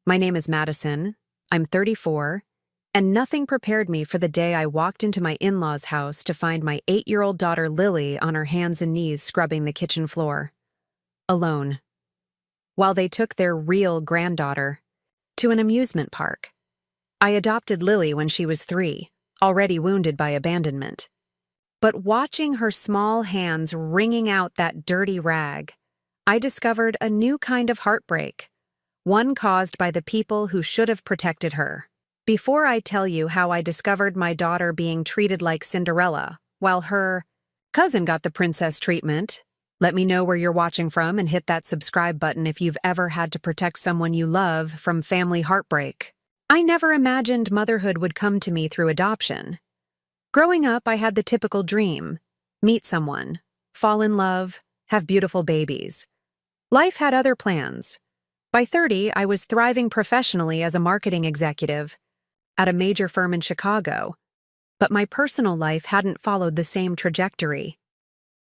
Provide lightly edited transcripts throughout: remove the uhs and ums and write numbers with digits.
My name is Madison. I'm 34, and nothing prepared me for the day I walked into my in-laws' house to find my 8-year-old daughter Lily on her hands and knees scrubbing the kitchen floor. Alone. While they took their real granddaughter to an amusement park. I adopted Lily when she was 3, already wounded by abandonment. But watching her small hands wringing out that dirty rag, I discovered a new kind of heartbreak, one caused by the people who should have protected her. Before I tell you how I discovered my daughter being treated like Cinderella, while her cousin got the princess treatment, let me know where you're watching from and hit that subscribe button if you've ever had to protect someone you love from family heartbreak. I never imagined motherhood would come to me through adoption. Growing up, I had the typical dream: meet someone, fall in love, have beautiful babies. Life had other plans. By 30, I was thriving professionally as a marketing executive at a major firm in Chicago, but my personal life hadn't followed the same trajectory.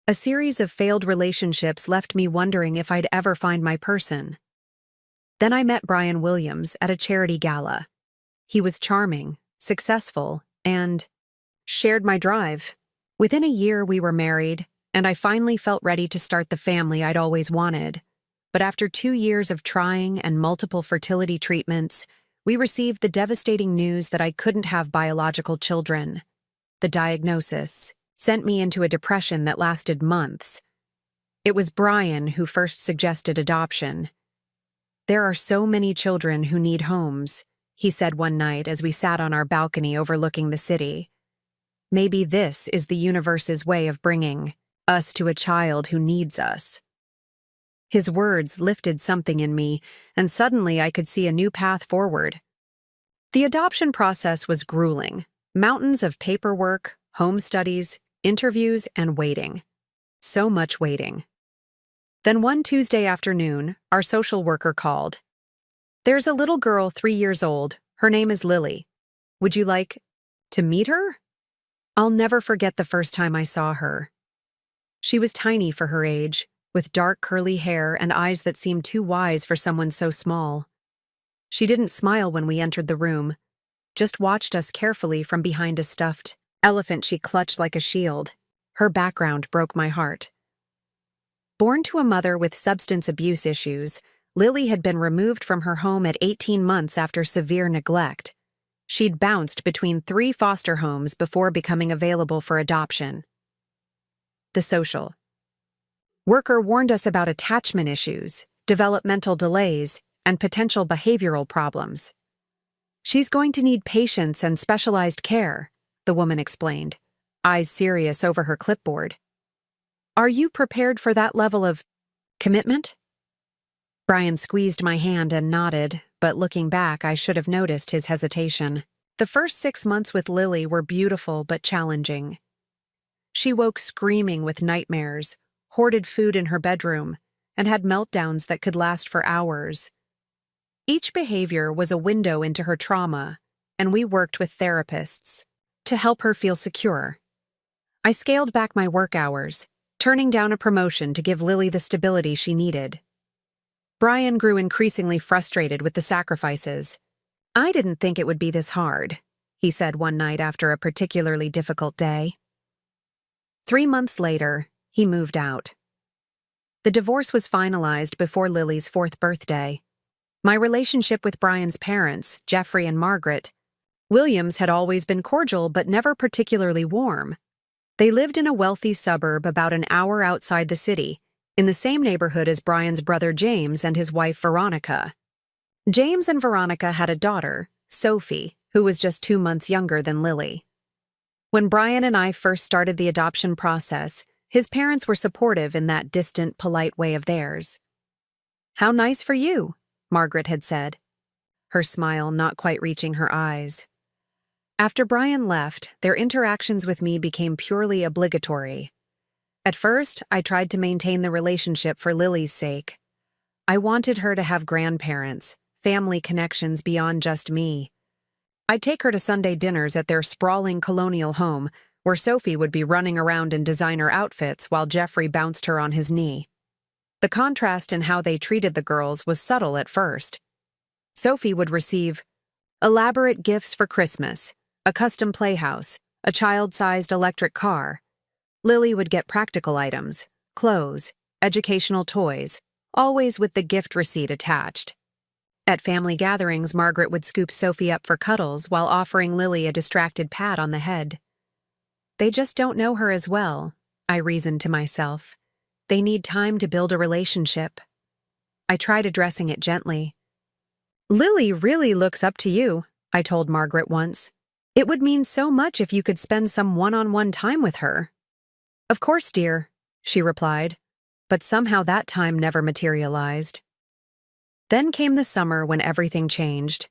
A series of failed relationships left me wondering if I'd ever find my person. Then I met Brian Williams at a charity gala. He was charming, successful, and shared my drive. Within a year, we were married, and I finally felt ready to start the family I'd always wanted. But after 2 years of trying and multiple fertility treatments, we received the devastating news that I couldn't have biological children. The diagnosis sent me into a depression that lasted months. It was Brian who first suggested adoption. "There are so many children who need homes," he said one night as we sat on our balcony overlooking the city. "Maybe this is the universe's way of bringing us to a child who needs us." His words lifted something in me, and suddenly I could see a new path forward. The adoption process was grueling. Mountains of paperwork, home studies, interviews, and waiting. So much waiting. Then one Tuesday afternoon, our social worker called. "There's a little girl 3 years old. Her name is Lily. Would you like to meet her?" I'll never forget the first time I saw her. She was tiny for her age, with dark curly hair and eyes that seemed too wise for someone so small. She didn't smile when we entered the room, just watched us carefully from behind a stuffed elephant she clutched like a shield. Her background broke my heart. Born to a mother with substance abuse issues, Lily had been removed from her home at 18 months after severe neglect. She'd bounced between 3 foster homes before becoming available for adoption. The social worker warned us about attachment issues, developmental delays, and potential behavioral problems. "She's going to need patience and specialized care," the woman explained, eyes serious over her clipboard. "Are you prepared for that level of commitment?" Brian squeezed my hand and nodded, but looking back, I should have noticed his hesitation. The first 6 months with Lily were beautiful but challenging. She woke screaming with nightmares, hoarded food in her bedroom, and had meltdowns that could last for hours. Each behavior was a window into her trauma, and we worked with therapists to help her feel secure. I scaled back my work hours, turning down a promotion to give Lily the stability she needed. Brian grew increasingly frustrated with the sacrifices. "I didn't think it would be this hard," he said one night after a particularly difficult day. 3 months later, he moved out. The divorce was finalized before Lily's 4th birthday. My relationship with Brian's parents, Jeffrey and Margaret Williams, had always been cordial but never particularly warm. They lived in a wealthy suburb about an hour outside the city, in the same neighborhood as Brian's brother James and his wife Veronica. James and Veronica had a daughter, Sophie, who was just 2 months younger than Lily. When Brian and I first started the adoption process, his parents were supportive in that distant, polite way of theirs. "How nice for you," Margaret had said, her smile not quite reaching her eyes. After Brian left, their interactions with me became purely obligatory. At first, I tried to maintain the relationship for Lily's sake. I wanted her to have grandparents, family connections beyond just me. I'd take her to Sunday dinners at their sprawling colonial home, where Sophie would be running around in designer outfits while Jeffrey bounced her on his knee. The contrast in how they treated the girls was subtle at first. Sophie would receive elaborate gifts for Christmas, a custom playhouse, a child-sized electric car. Lily would get practical items, clothes, educational toys, always with the gift receipt attached. At family gatherings, Margaret would scoop Sophie up for cuddles while offering Lily a distracted pat on the head. They just don't know her as well, I reasoned to myself. They need time to build a relationship. I tried addressing it gently. Lily really looks up to you, I told Margaret once. It would mean so much if you could spend some one-on-one time with her. Of course, dear, she replied, but somehow that time never materialized. Then came the summer when everything changed.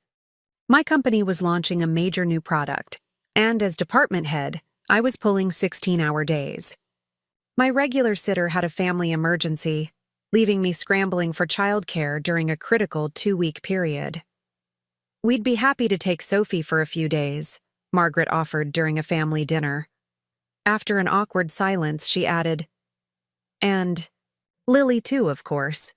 My company was launching a major new product, and as department head, I was pulling 16-hour days. My regular sitter had a family emergency, leaving me scrambling for childcare during a critical 2-week period. We'd be happy to take Sophie for a few days, Margaret offered during a family dinner. After an awkward silence, she added, and Lily too, of course.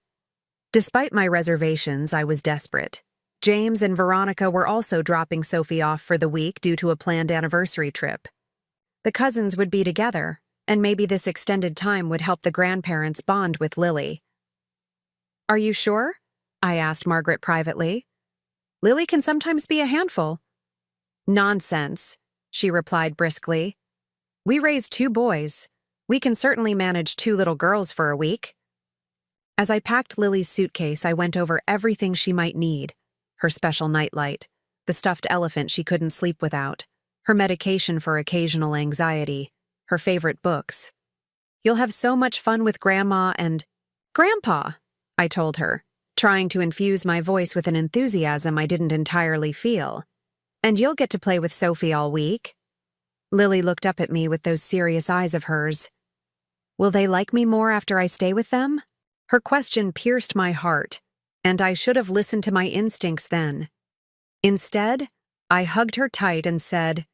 Despite my reservations, I was desperate. James and Veronica were also dropping Sophie off for the week due to a planned anniversary trip. The cousins would be together, and maybe this extended time would help the grandparents bond with Lily. Are you sure? I asked Margaret privately. Lily can sometimes be a handful. Nonsense, she replied briskly. We raised 2 boys. We can certainly manage 2 little girls for a week. As I packed Lily's suitcase, I went over everything she might need. Her special nightlight, the stuffed elephant she couldn't sleep without, her medication for occasional anxiety, her favorite books. You'll have so much fun with Grandma and Grandpa, I told her, trying to infuse my voice with an enthusiasm I didn't entirely feel. And you'll get to play with Sophie all week. Lily looked up at me with those serious eyes of hers. Will they like me more after I stay with them? Her question pierced my heart, and I should have listened to my instincts then. Instead, I hugged her tight and said,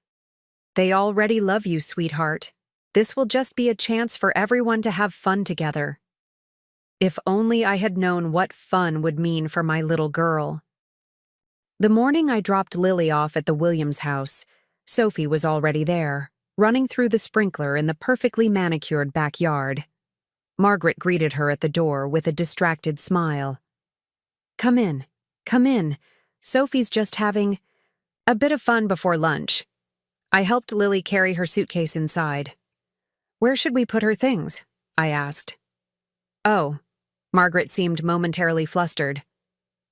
They already love you, sweetheart. This will just be a chance for everyone to have fun together. If only I had known what fun would mean for my little girl. The morning I dropped Lily off at the Williams house, Sophie was already there, running through the sprinkler in the perfectly manicured backyard. Margaret greeted her at the door with a distracted smile. Come in, come in. Sophie's just having a bit of fun before lunch. I helped Lily carry her suitcase inside. Where should we put her things? I asked. Oh, Margaret seemed momentarily flustered.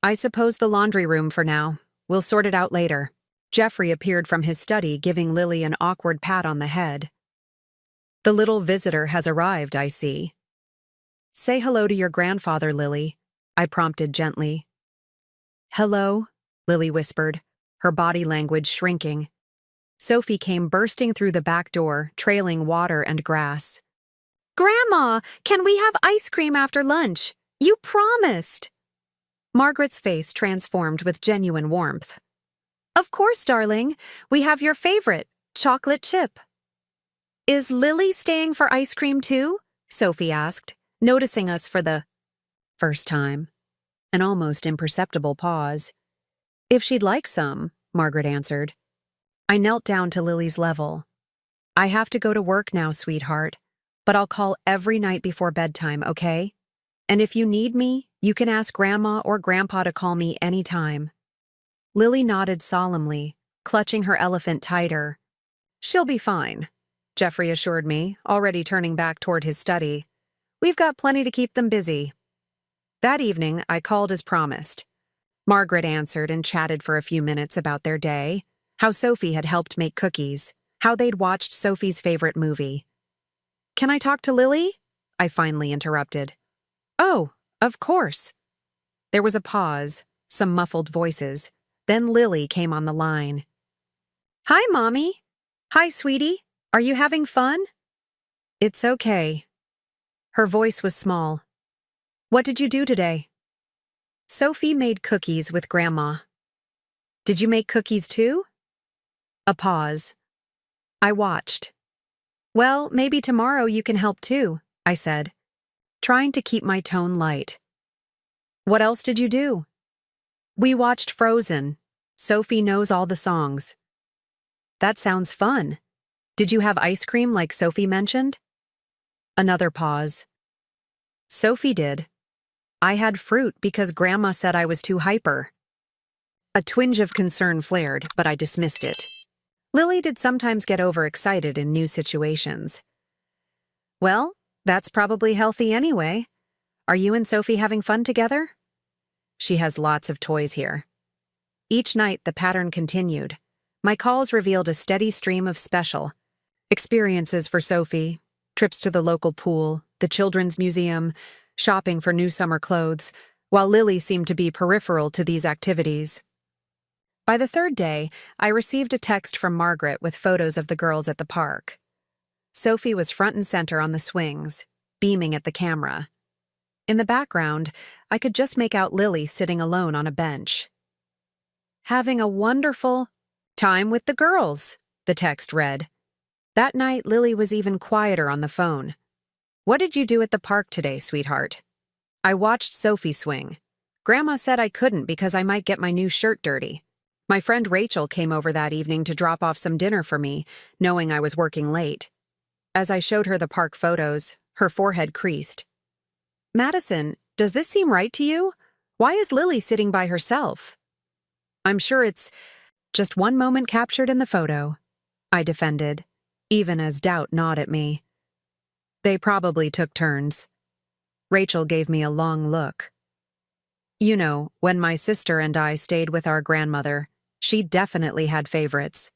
I suppose the laundry room for now. We'll sort it out later. Jeffrey appeared from his study, giving Lily an awkward pat on the head. The little visitor has arrived, I see. Say hello to your grandfather, Lily, I prompted gently. Hello, Lily whispered, her body language shrinking. Sophie came bursting through the back door, trailing water and grass. Grandma, can we have ice cream after lunch? You promised. Margaret's face transformed with genuine warmth. Of course, darling. We have your favorite, chocolate chip. Is Lily staying for ice cream too? Sophie asked, noticing us for the first time. An almost imperceptible pause. If she'd like some, Margaret answered. I knelt down to Lily's level. I have to go to work now, sweetheart, but I'll call every night before bedtime, okay? And if you need me, you can ask Grandma or Grandpa to call me anytime. Lily nodded solemnly, clutching her elephant tighter. She'll be fine, Jeffrey assured me, already turning back toward his study. We've got plenty to keep them busy. That evening, I called as promised. Margaret answered and chatted for a few minutes about their day, how Sophie had helped make cookies, how they'd watched Sophie's favorite movie. Can I talk to Lily? I finally interrupted. Oh, of course. There was a pause, some muffled voices. Then Lily came on the line. Hi, Mommy. Hi, sweetie. Are you having fun? It's okay. Her voice was small. What did you do today? Sophie made cookies with Grandma. Did you make cookies too? A pause. I watched. Well, maybe tomorrow you can help too, I said, trying to keep my tone light. What else did you do? We watched Frozen. Sophie knows all the songs. That sounds fun. Did you have ice cream like Sophie mentioned? Another pause. Sophie did. I had fruit because Grandma said I was too hyper. A twinge of concern flared, but I dismissed it. Lily did sometimes get overexcited in new situations. Well, that's probably healthy anyway. Are you and Sophie having fun together? She has lots of toys here. Each night, the pattern continued. My calls revealed a steady stream of special experiences for Sophie, trips to the local pool, the children's museum, shopping for new summer clothes, while Lily seemed to be peripheral to these activities. By the third day, I received a text from Margaret with photos of the girls at the park. Sophie was front and center on the swings, beaming at the camera. In the background, I could just make out Lily sitting alone on a bench. Having a wonderful time with the girls, the text read. That night, Lily was even quieter on the phone. What did you do at the park today, sweetheart? I watched Sophie swing. Grandma said I couldn't because I might get my new shirt dirty. My friend Rachel came over that evening to drop off some dinner for me, knowing I was working late. As I showed her the park photos, her forehead creased. Madison, does this seem right to you? Why is Lily sitting by herself? I'm sure it's just one moment captured in the photo, I defended, even as doubt gnawed at me. They probably took turns. Rachel gave me a long look. You know, when my sister and I stayed with our grandmother, she definitely had favorites.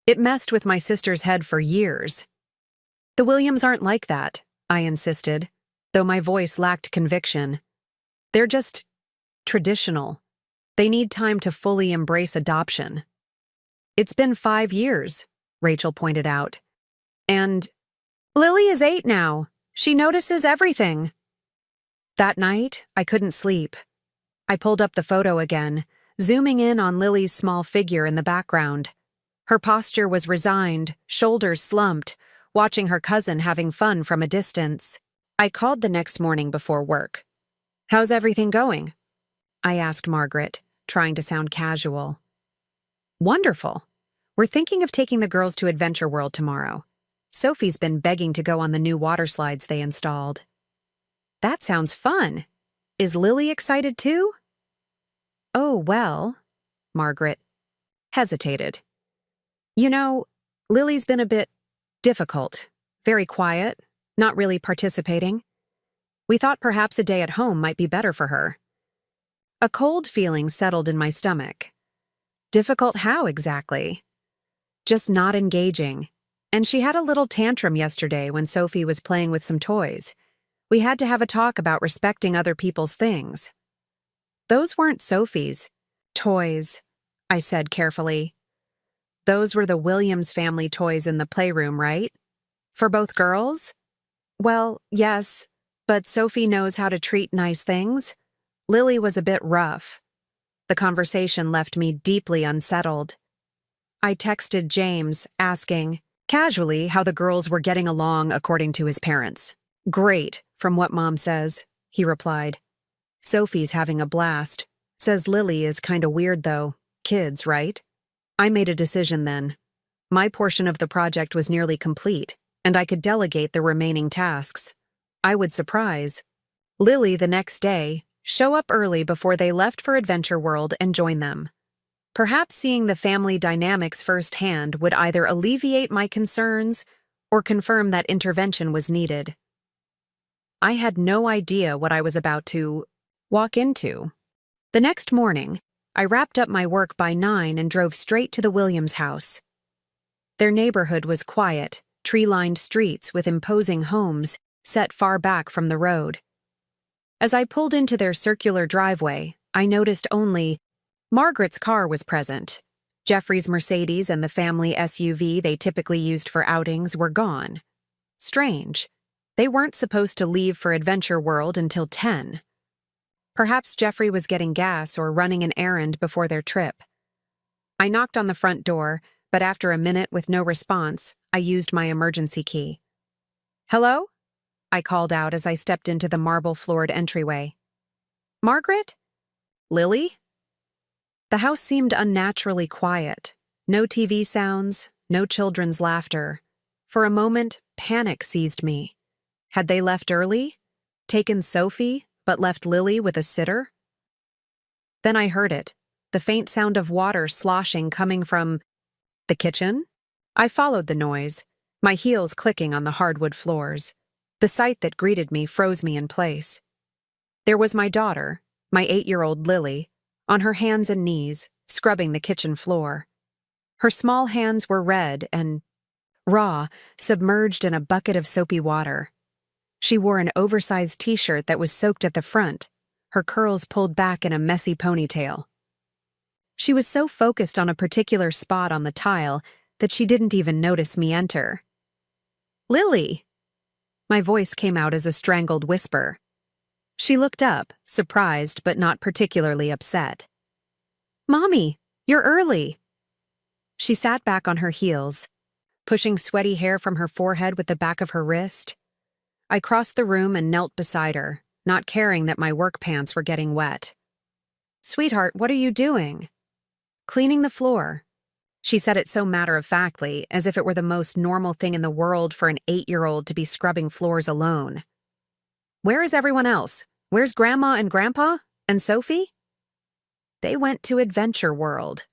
It messed with my sister's head for years. The Williams aren't like that, I insisted, though my voice lacked conviction. They're just traditional. They need time to fully embrace adoption. It's been 5 years, Rachel pointed out. And Lily is 8 now. She notices everything. That night, I couldn't sleep. I pulled up the photo again, zooming in on Lily's small figure in the background. Her posture was resigned, shoulders slumped, watching her cousin having fun from a distance. I called the next morning before work. How's everything going? I asked Margaret, trying to sound casual. Wonderful. We're thinking of taking the girls to Adventure World tomorrow. Sophie's been begging to go on the new water slides they installed. That sounds fun. Is Lily excited too? Oh, well, Margaret hesitated. You know, Lily's been a bit difficult, very quiet, not really participating. We thought perhaps a day at home might be better for her. A cold feeling settled in my stomach. Difficult how exactly? Just not engaging. And she had a little tantrum yesterday when Sophie was playing with some toys. We had to have a talk about respecting other people's things. Those weren't Sophie's toys, I said carefully. Those were the Williams family toys in the playroom, right? For both girls? Well, yes, but Sophie knows how to treat nice things. Lily was a bit rough. The conversation left me deeply unsettled. I texted James, asking, casually, how the girls were getting along according to his parents. Great, from what Mom says, he replied. Sophie's having a blast. Says Lily is kinda weird though. Kids, right? I made a decision then. My portion of the project was nearly complete, and I could delegate the remaining tasks. I would surprise Lily the next day, show up early before they left for Adventure World and join them. Perhaps seeing the family dynamics firsthand would either alleviate my concerns or confirm that intervention was needed. I had no idea what I was about to walk into. The next morning, I wrapped up my work by 9 and drove straight to the Williams house. Their neighborhood was quiet, tree-lined streets with imposing homes set far back from the road. As I pulled into their circular driveway, I noticed only Margaret's car was present. Jeffrey's Mercedes and the family SUV they typically used for outings were gone. Strange. They weren't supposed to leave for Adventure World until 10. Perhaps Jeffrey was getting gas or running an errand before their trip. I knocked on the front door, but after a minute with no response, I used my emergency key. Hello? I called out as I stepped into the marble-floored entryway. Margaret? Lily? The house seemed unnaturally quiet. No TV sounds, no children's laughter. For a moment, panic seized me. Had they left early? Taken Sophie, but left Lily with a sitter? Then I heard it, the faint sound of water sloshing coming from the kitchen. I followed the noise, my heels clicking on the hardwood floors. The sight that greeted me froze me in place. There was my daughter, my 8-year-old Lily, on her hands and knees, scrubbing the kitchen floor. Her small hands were red and raw, submerged in a bucket of soapy water. She wore an oversized t-shirt that was soaked at the front, her curls pulled back in a messy ponytail. She was so focused on a particular spot on the tile that she didn't even notice me enter. "Lily!" My voice came out as a strangled whisper. She looked up, surprised but not particularly upset. "Mommy, you're early." She sat back on her heels, pushing sweaty hair from her forehead with the back of her wrist. I crossed the room and knelt beside her, not caring that my work pants were getting wet. "Sweetheart, what are you doing?" "Cleaning the floor." She said it so matter-of-factly, as if it were the most normal thing in the world for an 8-year-old to be scrubbing floors alone. "Where is everyone else? Where's Grandma and Grandpa? And Sophie?" "They went to Adventure World."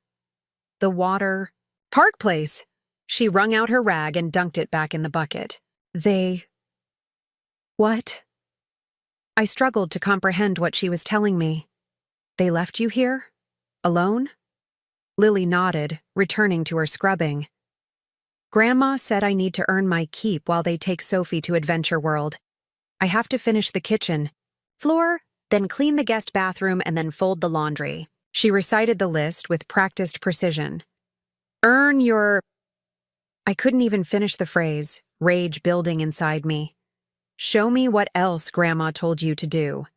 "The water—" "Park Place!" She wrung out her rag and dunked it back in the bucket. "They—" "What?" I struggled to comprehend what she was telling me. "They left you here? Alone?" Lily nodded, returning to her scrubbing. "Grandma said I need to earn my keep while they take Sophie to Adventure World. I have to finish the kitchen, floor, then clean the guest bathroom and then fold the laundry." She recited the list with practiced precision. "Earn your—" I couldn't even finish the phrase, rage building inside me. "Show me what else Grandma told you to do."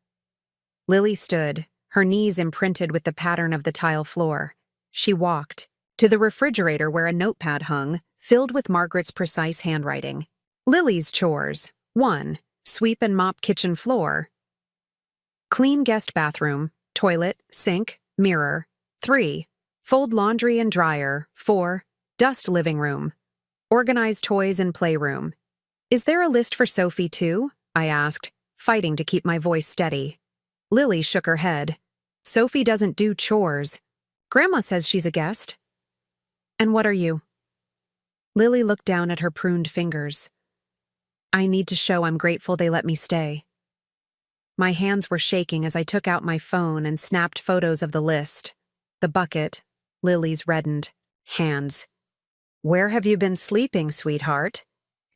Lily stood, her knees imprinted with the pattern of the tile floor. She walked to the refrigerator where a notepad hung, filled with Margaret's precise handwriting. Lily's chores. 1. Sweep and mop kitchen floor. Clean guest bathroom, toilet, sink, mirror. 3. Fold laundry and dryer. 4. Dust living room. Organize toys and playroom. "Is there a list for Sophie too?" I asked, fighting to keep my voice steady. Lily shook her head. "Sophie doesn't do chores. Grandma says she's a guest." "And what are you?" Lily looked down at her pruned fingers. "I need to show I'm grateful they let me stay." My hands were shaking as I took out my phone and snapped photos of the list. The bucket. Lily's reddened. Hands. "Where have you been sleeping, sweetheart?"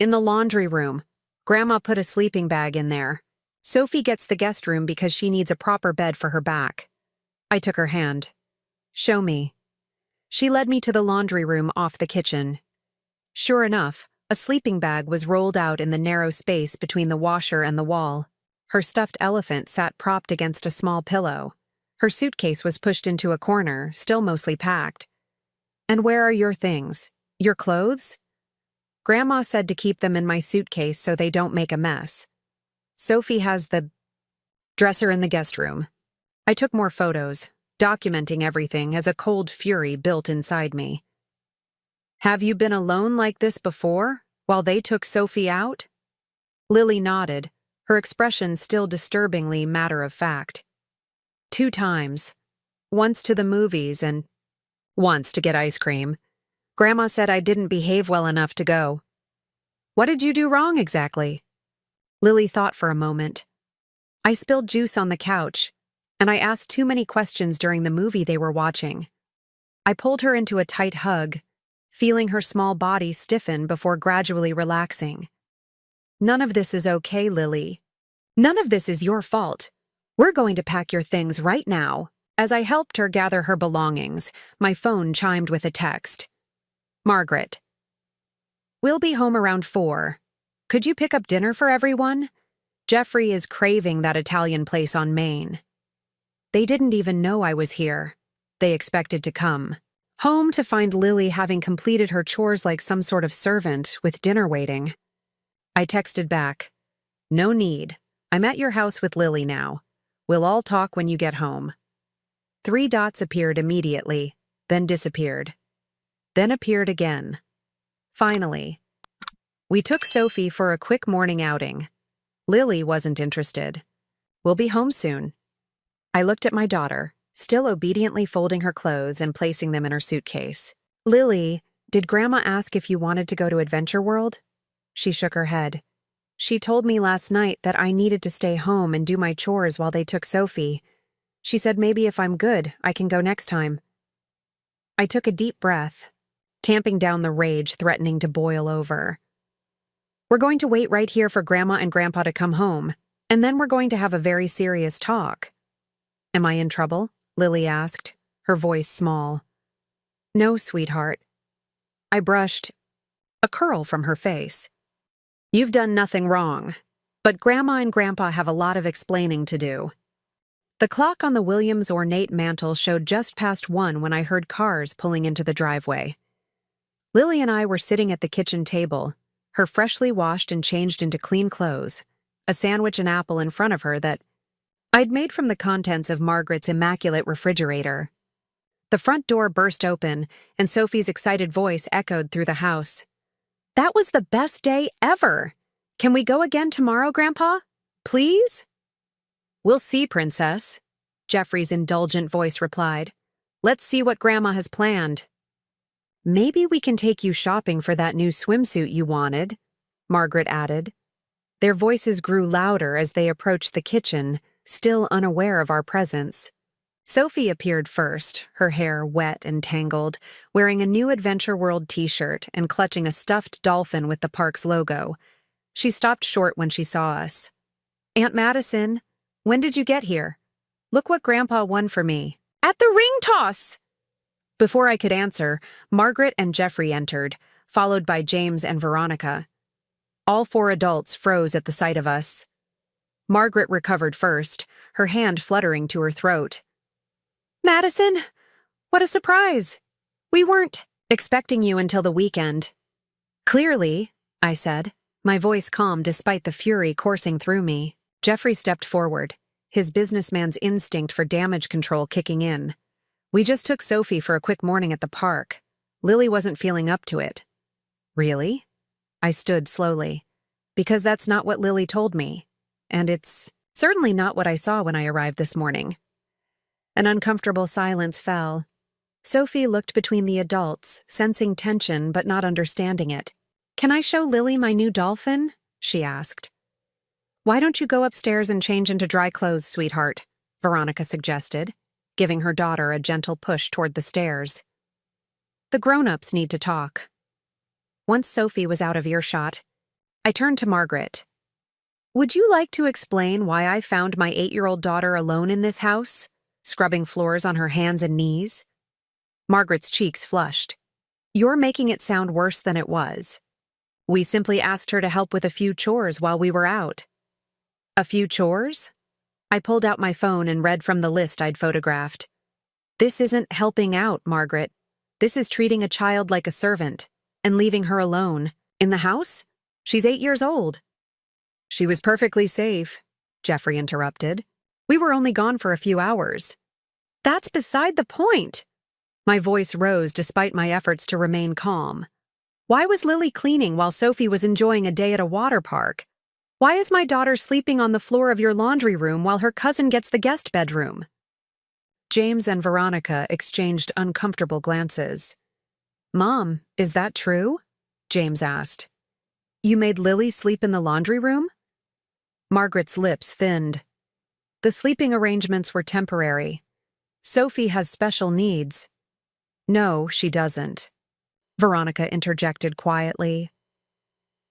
"In the laundry room. Grandma put a sleeping bag in there. Sophie gets the guest room because she needs a proper bed for her back." I took her hand. "Show me." She led me to the laundry room off the kitchen. Sure enough, a sleeping bag was rolled out in the narrow space between the washer and the wall. Her stuffed elephant sat propped against a small pillow. Her suitcase was pushed into a corner, still mostly packed. "And where are your things? Your clothes?" "Grandma said to keep them in my suitcase so they don't make a mess. Sophie has the dresser in the guest room." I took more photos, documenting everything as a cold fury built inside me. "Have you been alone like this before, while they took Sophie out?" Lily nodded, her expression still disturbingly matter-of-fact. "2 times. Once to the movies and once to get ice cream. Grandma said I didn't behave well enough to go." "What did you do wrong exactly?" Lily thought for a moment. "I spilled juice on the couch, and I asked too many questions during the movie they were watching." I pulled her into a tight hug, feeling her small body stiffen before gradually relaxing. "None of this is okay, Lily. None of this is your fault. We're going to pack your things right now." As I helped her gather her belongings, my phone chimed with a text. "Margaret. We'll be home around 4. Could you pick up dinner for everyone? Jeffrey is craving that Italian place on Main." They didn't even know I was here. They expected to come home to find Lily having completed her chores like some sort of servant with dinner waiting. I texted back, "No need. I'm at your house with Lily now. We'll all talk when you get home." 3 dots appeared immediately, then disappeared. Then appeared again. Finally, we took Sophie for a quick morning outing. Lily wasn't interested. We'll be home soon. I looked at my daughter, still obediently folding her clothes and placing them in her suitcase. Lily, did Grandma ask if you wanted to go to Adventure World? She shook her head. She told me last night that I needed to stay home and do my chores while they took Sophie. She said maybe if I'm good, I can go next time. I took a deep breath, tamping down the rage threatening to boil over. We're going to wait right here for Grandma and Grandpa to come home, and then we're going to have a very serious talk. Am I in trouble? Lily asked, her voice small. No, sweetheart. I brushed a curl from her face. You've done nothing wrong, but Grandma and Grandpa have a lot of explaining to do. The clock on the Williams' ornate mantel showed just past 1 when I heard cars pulling into the driveway. Lily and I were sitting at the kitchen table, her freshly washed and changed into clean clothes, a sandwich and apple in front of her that I'd made from the contents of Margaret's immaculate refrigerator. The front door burst open, and Sophie's excited voice echoed through the house. That was the best day ever! Can we go again tomorrow, Grandpa? Please? We'll see, Princess, Jeffrey's indulgent voice replied. Let's see what Grandma has planned. Maybe we can take you shopping for that new swimsuit you wanted, Margaret added. Their voices grew louder as they approached the kitchen, still unaware of our presence. Sophie appeared first, her hair wet and tangled, wearing a new Adventure World t-shirt and clutching a stuffed dolphin with the park's logo. She stopped short when she saw us. Aunt Madison, when did you get here? Look what Grandpa won for me. At the ring toss! Before I could answer, Margaret and Jeffrey entered, followed by James and Veronica. All 4 adults froze at the sight of us. Margaret recovered first, her hand fluttering to her throat. Madison, what a surprise! We weren't expecting you until the weekend. Clearly, I said, my voice calm despite the fury coursing through me. Jeffrey stepped forward, his businessman's instinct for damage control kicking in. We just took Sophie for a quick morning at the park. Lily wasn't feeling up to it. Really? I stood slowly. Because that's not what Lily told me. And it's certainly not what I saw when I arrived this morning. An uncomfortable silence fell. Sophie looked between the adults, sensing tension but not understanding it. Can I show Lily my new dolphin? She asked. Why don't you go upstairs and change into dry clothes, sweetheart? Veronica suggested, giving her daughter a gentle push toward the stairs. The grown-ups need to talk. Once Sophie was out of earshot, I turned to Margaret. Would you like to explain why I found my 8-year-old daughter alone in this house, scrubbing floors on her hands and knees? Margaret's cheeks flushed. You're making it sound worse than it was. We simply asked her to help with a few chores while we were out. A few chores? I pulled out my phone and read from the list I'd photographed. This isn't helping out, Margaret. This is treating a child like a servant and leaving her alone. In the house? She's 8 years old. She was perfectly safe, Jeffrey interrupted. We were only gone for a few hours. That's beside the point. My voice rose despite my efforts to remain calm. Why was Lily cleaning while Sophie was enjoying a day at a water park? Why is my daughter sleeping on the floor of your laundry room while her cousin gets the guest bedroom? James and Veronica exchanged uncomfortable glances. Mom, is that true? James asked. You made Lily sleep in the laundry room? Margaret's lips thinned. The sleeping arrangements were temporary. Sophie has special needs. No, she doesn't. Veronica interjected quietly.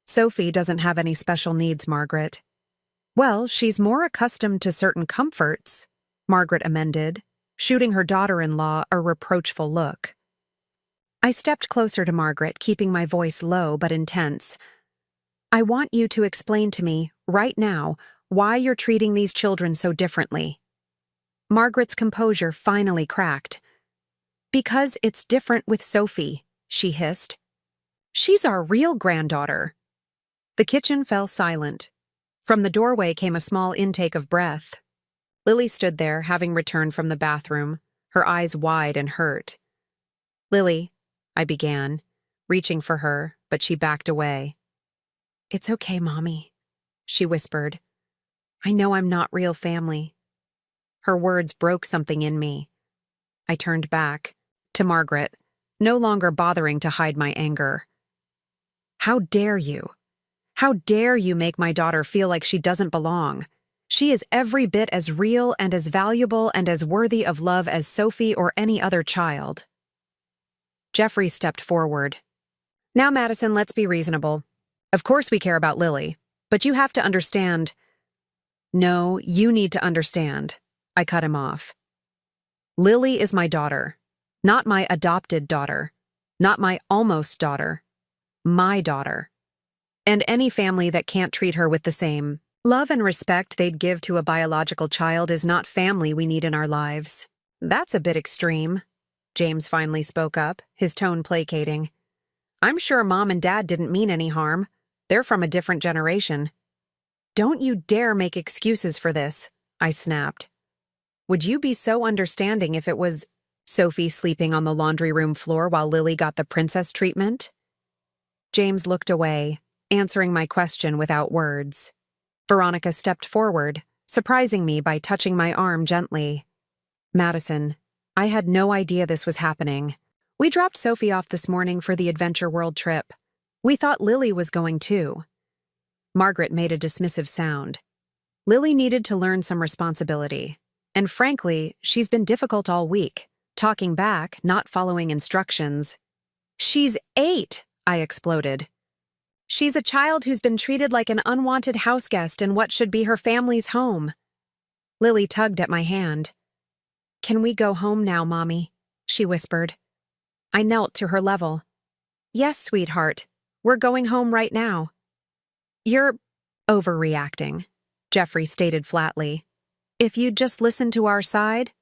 Sophie doesn't have any special needs, Margaret. Well, she's more accustomed to certain comforts, Margaret amended, shooting her daughter-in-law a reproachful look. I stepped closer to Margaret, keeping my voice low but intense. I want you to explain to me, right now, why you're treating these children so differently. Margaret's composure finally cracked. Because it's different with Sophie, she hissed. She's our real granddaughter. The kitchen fell silent. From the doorway came a small intake of breath. Lily stood there, having returned from the bathroom, her eyes wide and hurt. "Lily," I began, reaching for her, but she backed away. "It's okay, Mommy," she whispered. "I know I'm not real family." Her words broke something in me. I turned back, to Margaret, no longer bothering to hide my anger. "How dare you? How dare you make my daughter feel like she doesn't belong? She is every bit as real and as valuable and as worthy of love as Sophie or any other child." Jeffrey stepped forward. "Now, Madison, let's be reasonable. Of course we care about Lily, but you have to understand—" "No, you need to understand," I cut him off. "Lily is my daughter, not my adopted daughter, not my almost daughter, my daughter. And any family that can't treat her with the same love and respect they'd give to a biological child is not family we need in our lives." "That's a bit extreme," James finally spoke up, his tone placating. "I'm sure Mom and Dad didn't mean any harm. They're from a different generation." "Don't you dare make excuses for this," I snapped. "Would you be so understanding if it was Sophie sleeping on the laundry room floor while Lily got the princess treatment?" James looked away, answering my question without words. Veronica stepped forward, surprising me by touching my arm gently. "Madison, I had no idea this was happening. We dropped Sophie off this morning for the Adventure World trip. We thought Lily was going too." Margaret made a dismissive sound. "Lily needed to learn some responsibility. And frankly, she's been difficult all week, talking back, not following instructions." "She's 8, I exploded. "She's a child who's been treated like an unwanted houseguest in what should be her family's home." Lily tugged at my hand. "Can we go home now, Mommy?" she whispered. I knelt to her level. "Yes, sweetheart. We're going home right now." "You're overreacting," Jeffrey stated flatly. "If you'd just listen to our side,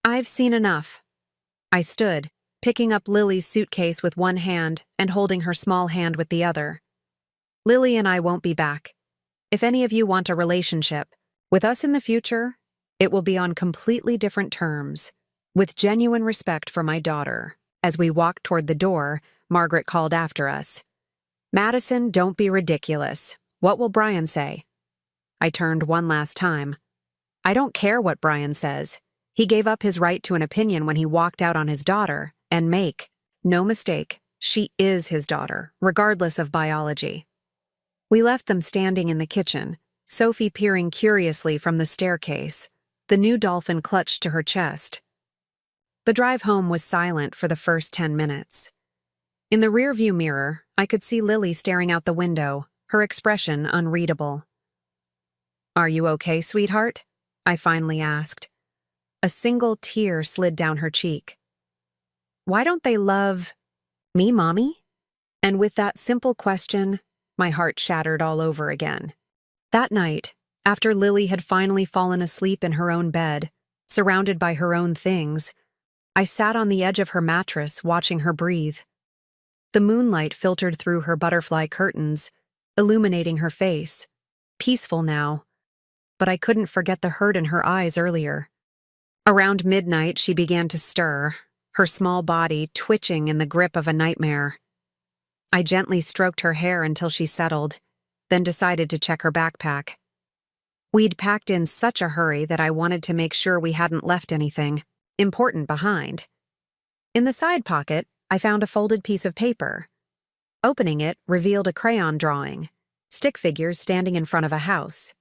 I've seen enough." I stood, picking up Lily's suitcase with one hand and holding her small hand with the other. "Lily and I won't be back. If any of you want a relationship with us in the future, it will be on completely different terms, with genuine respect for my daughter." As we walked toward the door, Margaret called after us. "Madison, don't be ridiculous. What will Brian say?" I turned one last time. I don't care what Brian says. He gave up his right to an opinion when he walked out on his daughter, and make no mistake, she is his daughter, regardless of biology. We left them standing in the kitchen, Sophie peering curiously from the staircase, the new dolphin clutched to her chest. The drive home was silent for the first 10 minutes. In the rearview mirror, I could see Lily staring out the window, her expression unreadable. "Are you okay, sweetheart?" I finally asked. A single tear slid down her cheek. "Why don't they love me, Mommy?" And with that simple question, my heart shattered all over again. That night, after Lily had finally fallen asleep in her own bed, surrounded by her own things, I sat on the edge of her mattress watching her breathe. The moonlight filtered through her butterfly curtains, illuminating her face, peaceful now, but I couldn't forget the hurt in her eyes earlier. Around midnight, she began to stir, her small body twitching in the grip of a nightmare. I gently stroked her hair until she settled, then decided to check her backpack. We'd packed in such a hurry that I wanted to make sure we hadn't left anything important behind. In the side pocket, I found a folded piece of paper. Opening it revealed a crayon drawing, stick figures standing in front of a house.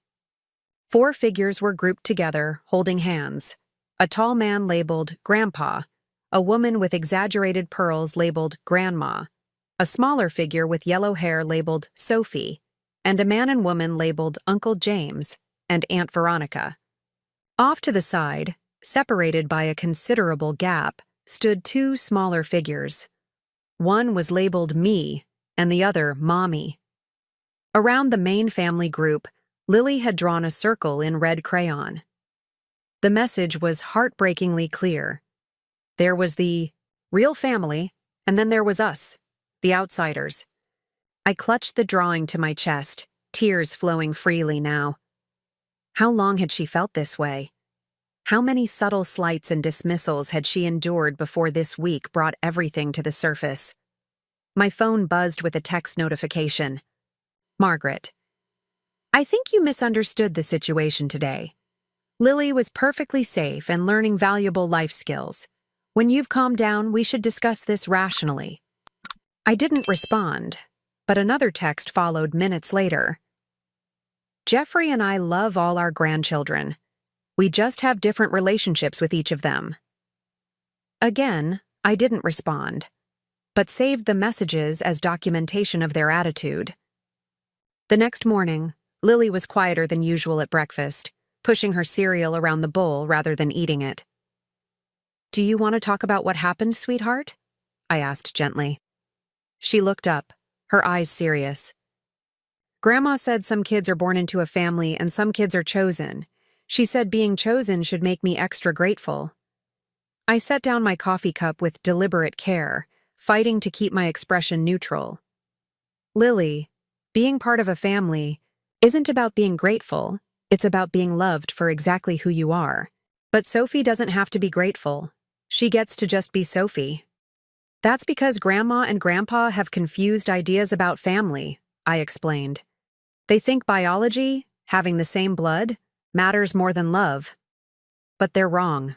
4 figures were grouped together, holding hands. A tall man labeled Grandpa, a woman with exaggerated pearls labeled Grandma, a smaller figure with yellow hair labeled Sophie, and a man and woman labeled Uncle James and Aunt Veronica. Off to the side, separated by a considerable gap, stood 2 smaller figures. One was labeled Me, and the other Mommy. Around the main family group, Lily had drawn a circle in red crayon. The message was heartbreakingly clear. There was the real family, and then there was us, the outsiders. I clutched the drawing to my chest, tears flowing freely now. How long had she felt this way? How many subtle slights and dismissals had she endured before this week brought everything to the surface? My phone buzzed with a text notification. Margaret. I think you misunderstood the situation today. Lily was perfectly safe and learning valuable life skills. When you've calmed down, we should discuss this rationally. I didn't respond, but another text followed minutes later. Jeffrey and I love all our grandchildren. We just have different relationships with each of them. Again, I didn't respond, but saved the messages as documentation of their attitude. The next morning, Lily was quieter than usual at breakfast, pushing her cereal around the bowl rather than eating it. Do you want to talk about what happened, sweetheart? I asked gently. She looked up, her eyes serious. Grandma said some kids are born into a family and some kids are chosen. She said being chosen should make me extra grateful. I set down my coffee cup with deliberate care, fighting to keep my expression neutral. Lily, being part of a family isn't about being grateful, it's about being loved for exactly who you are. But Sophie doesn't have to be grateful. She gets to just be Sophie. That's because Grandma and Grandpa have confused ideas about family, I explained. They think biology, having the same blood, matters more than love. But they're wrong.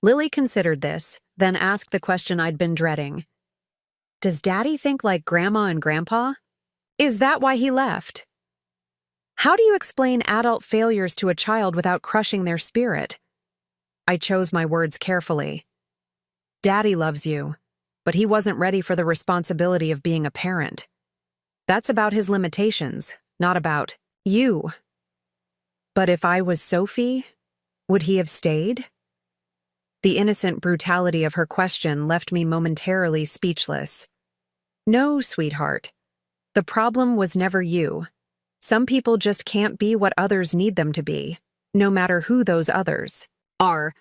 Lily considered this, then asked the question I'd been dreading. Does Daddy think like Grandma and Grandpa? Is that why he left? How do you explain adult failures to a child without crushing their spirit? I chose my words carefully. Daddy loves you, but he wasn't ready for the responsibility of being a parent. That's about his limitations, not about you. But if I was Sophie, would he have stayed? The innocent brutality of her question left me momentarily speechless. No, sweetheart. The problem was never you. Some people just can't be what others need them to be, no matter who those others are.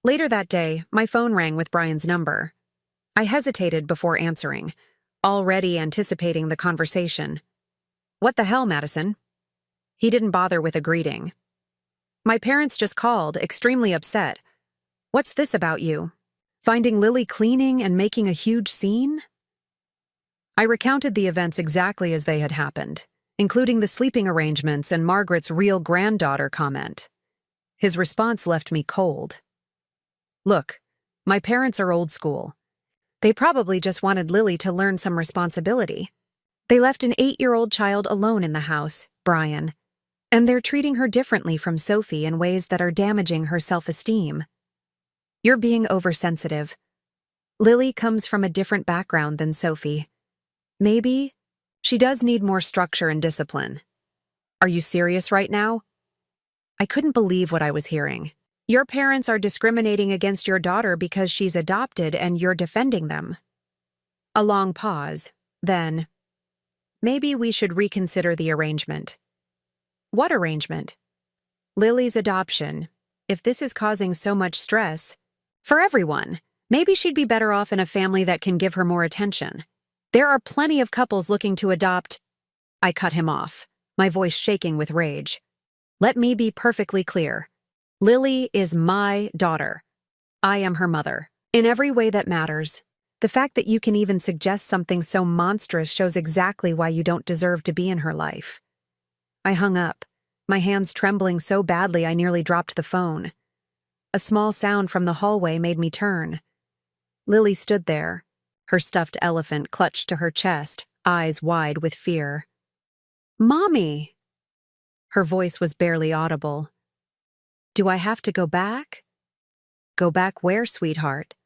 Later that day, my phone rang with Brian's number. I hesitated before answering, already anticipating the conversation. What the hell, Madison? He didn't bother with a greeting. My parents just called, extremely upset. What's this about you? Finding Lily cleaning and making a huge scene? I recounted the events exactly as they had happened, including the sleeping arrangements and Margaret's real granddaughter comment. His response left me cold. Look, my parents are old school. They probably just wanted Lily to learn some responsibility. They left an 8-year-old child alone in the house, Brian, and they're treating her differently from Sophie in ways that are damaging her self-esteem. You're being oversensitive. Lily comes from a different background than Sophie. Maybe she does need more structure and discipline. Are you serious right now? I couldn't believe what I was hearing. Your parents are discriminating against your daughter because she's adopted and you're defending them. A long pause, then, maybe we should reconsider the arrangement. What arrangement? Lily's adoption. If this is causing so much stress, for everyone, maybe she'd be better off in a family that can give her more attention. There are plenty of couples looking to adopt. I cut him off, my voice shaking with rage. Let me be perfectly clear. Lily is my daughter. I am her mother. In every way that matters. The fact that you can even suggest something so monstrous shows exactly why you don't deserve to be in her life. I hung up, my hands trembling so badly I nearly dropped the phone. A small sound from the hallway made me turn. Lily stood there, her stuffed elephant clutched to her chest, eyes wide with fear. Mommy! Her voice was barely audible. Do I have to go back? Go back where, sweetheart?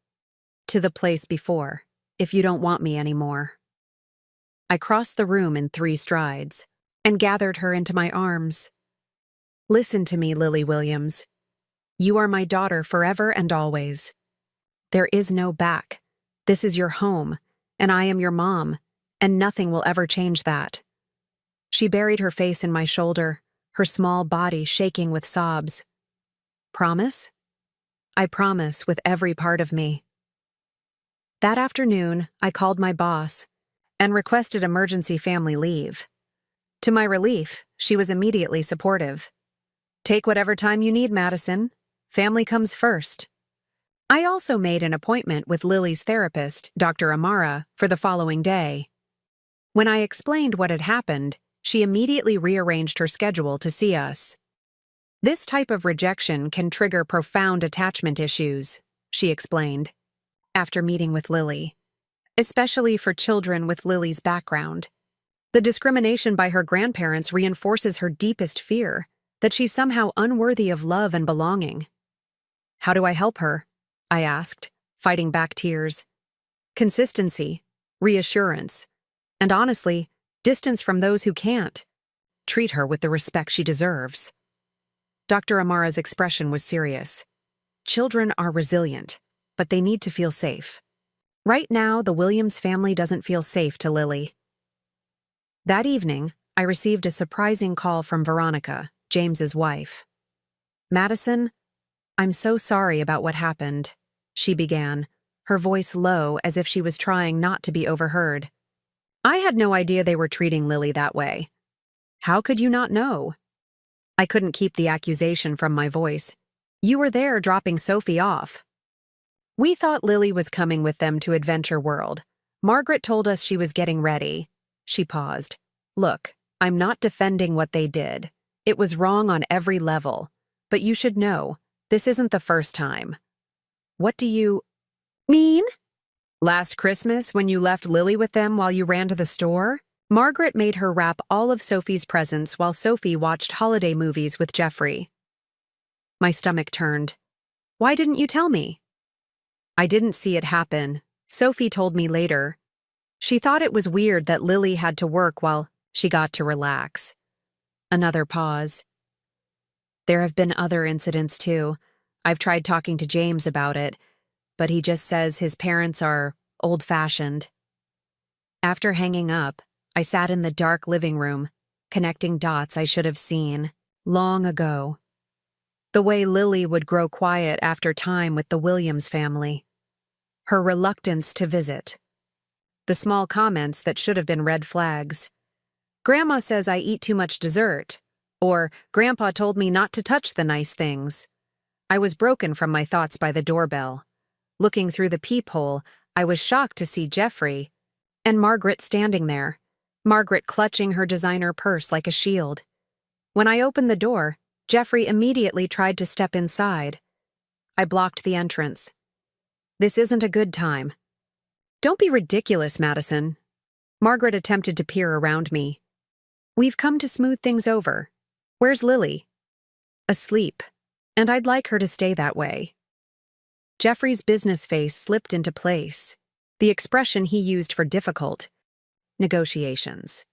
To the place before, if you don't want me anymore. I crossed the room in 3 strides and gathered her into my arms. Listen to me, Lily Williams. You are my daughter forever and always. There is no back. This is your home, and I am your mom, and nothing will ever change that. She buried her face in my shoulder, her small body shaking with sobs. Promise? I promise with every part of me. That afternoon, I called my boss and requested emergency family leave. To my relief, she was immediately supportive. Take whatever time you need, Madison. Family comes first. I also made an appointment with Lily's therapist, Dr. Amara, for the following day. When I explained what had happened, she immediately rearranged her schedule to see us. This type of rejection can trigger profound attachment issues, she explained, after meeting with Lily, especially for children with Lily's background. The discrimination by her grandparents reinforces her deepest fear, that she's somehow unworthy of love and belonging. How do I help her? I asked, fighting back tears. Consistency, reassurance, and honestly, distance from those who can't. Treat her with the respect she deserves. Dr. Amara's expression was serious. Children are resilient, but they need to feel safe. Right now, the Williams family doesn't feel safe to Lily. That evening, I received a surprising call from Veronica, James's wife. "Madison, I'm so sorry about what happened," she began, her voice low as if she was trying not to be overheard. "I had no idea they were treating Lily that way." "How could you not know?" I couldn't keep the accusation from my voice. "You were there dropping Sophie off." "We thought Lily was coming with them to Adventure World. Margaret told us she was getting ready." She paused. "Look, I'm not defending what they did. It was wrong on every level. But you should know, this isn't the first time." "What do you mean?" "Last Christmas, when you left Lily with them while you ran to the store, Margaret made her wrap all of Sophie's presents while Sophie watched holiday movies with Jeffrey." My stomach turned. "Why didn't you tell me?" "I didn't see it happen. Sophie told me later. She thought it was weird that Lily had to work while she got to relax." Another pause. "There have been other incidents too. I've tried talking to James about it, but he just says his parents are old-fashioned." After hanging up, I sat in the dark living room, connecting dots I should have seen long ago. The way Lily would grow quiet after time with the Williams family. Her reluctance to visit. The small comments that should have been red flags. "Grandma says I eat too much dessert," or "Grandpa told me not to touch the nice things." I was broken from my thoughts by the doorbell. Looking through the peephole, I was shocked to see Jeffrey and Margaret standing there, Margaret clutching her designer purse like a shield. When I opened the door, Jeffrey immediately tried to step inside. I blocked the entrance. "This isn't a good time." "Don't be ridiculous, Madison." Margaret attempted to peer around me. "We've come to smooth things over. Where's Lily?" "Asleep, and I'd like her to stay that way." Jeffrey's business face slipped into place, the expression he used for difficult negotiations.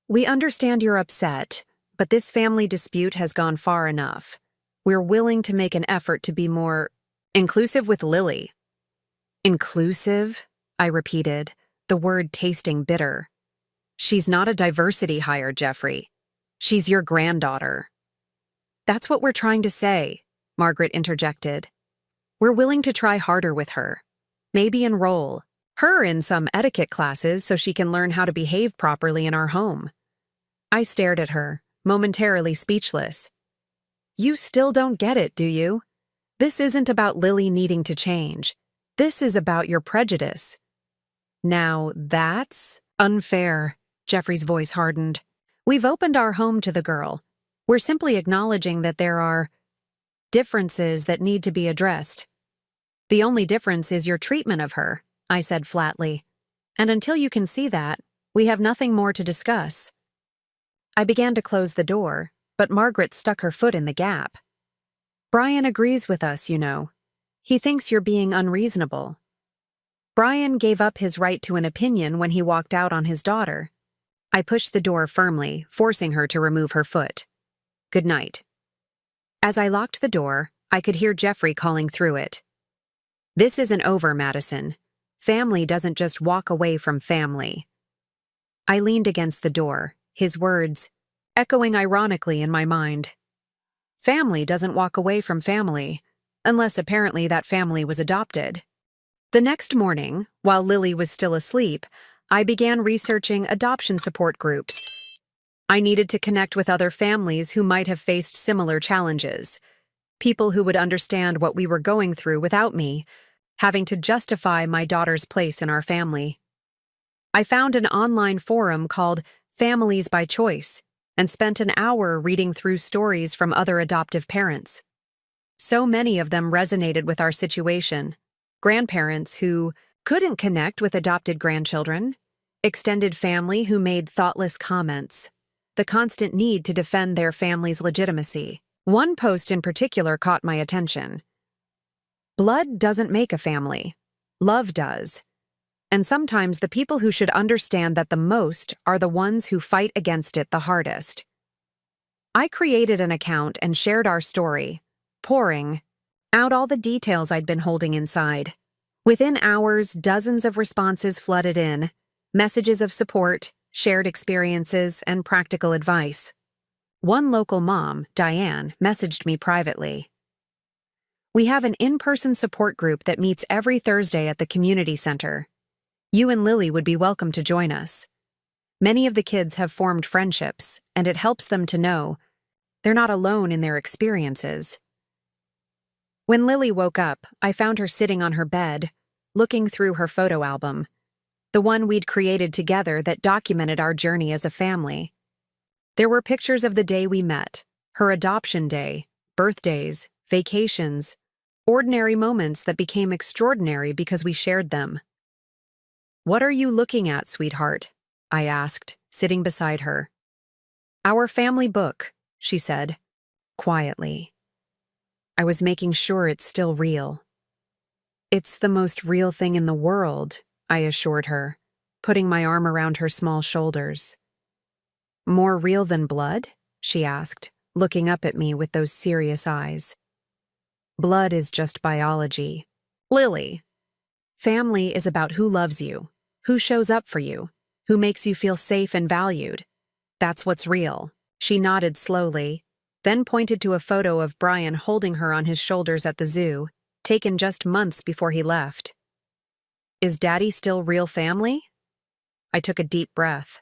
"We understand you're upset, but this family dispute has gone far enough. We're willing to make an effort to be more inclusive with Lily." "Inclusive?" I repeated, the word tasting bitter. "She's not a diversity hire, Jeffrey. She's your granddaughter." "That's what we're trying to say," Margaret interjected. "We're willing to try harder with her. Maybe enroll her in some etiquette classes so she can learn how to behave properly in our home." I stared at her, momentarily speechless. "You still don't get it, do you? This isn't about Lily needing to change. This is about your prejudice." "Now that's unfair," Jeffrey's voice hardened. "We've opened our home to the girl. We're simply acknowledging that there are differences that need to be addressed." "The only difference is your treatment of her," I said flatly. "And until you can see that, we have nothing more to discuss." I began to close the door, but Margaret stuck her foot in the gap. "Brian agrees with us, you know. He thinks you're being unreasonable." Brian gave up his right to an opinion when he walked out on his daughter. I pushed the door firmly, forcing her to remove her foot. "Good night." As I locked the door, I could hear Jeffrey calling through it. "This isn't over, Madison. Family doesn't just walk away from family." I leaned against the door, his words echoing ironically in my mind. Family doesn't walk away from family, unless apparently that family was adopted. The next morning, while Lily was still asleep, I began researching adoption support groups. I needed to connect with other families who might have faced similar challenges. People who would understand what we were going through without me having to justify my daughter's place in our family. I found an online forum called Families by Choice and spent an hour reading through stories from other adoptive parents. So many of them resonated with our situation. Grandparents who couldn't connect with adopted grandchildren, extended family who made thoughtless comments, the constant need to defend their family's legitimacy. One post in particular caught my attention. Blood doesn't make a family. Love does. And sometimes the people who should understand that the most are the ones who fight against it the hardest. I created an account and shared our story, pouring out all the details I'd been holding inside. Within hours, dozens of responses flooded in, messages of support, shared experiences, and practical advice. One local mom, Diane, messaged me privately. "We have an in-person support group that meets every Thursday at the community center. You and Lily would be welcome to join us. Many of the kids have formed friendships, and it helps them to know they're not alone in their experiences." When Lily woke up, I found her sitting on her bed, looking through her photo album, the one we'd created together that documented our journey as a family. There were pictures of the day we met, her adoption day, birthdays, vacations, ordinary moments that became extraordinary because we shared them. "What are you looking at, sweetheart?" I asked, sitting beside her. "Our family book," she said, quietly. I was making sure it's still real. "It's the most real thing in the world," I assured her, putting my arm around her small shoulders. "More real than blood?" she asked, looking up at me with those serious eyes. "Blood is just biology. Lily, family is about who loves you, who shows up for you, who makes you feel safe and valued. That's what's real." She nodded slowly, then pointed to a photo of Brian holding her on his shoulders at the zoo, taken just months before he left. "Is Daddy still real family?" I took a deep breath.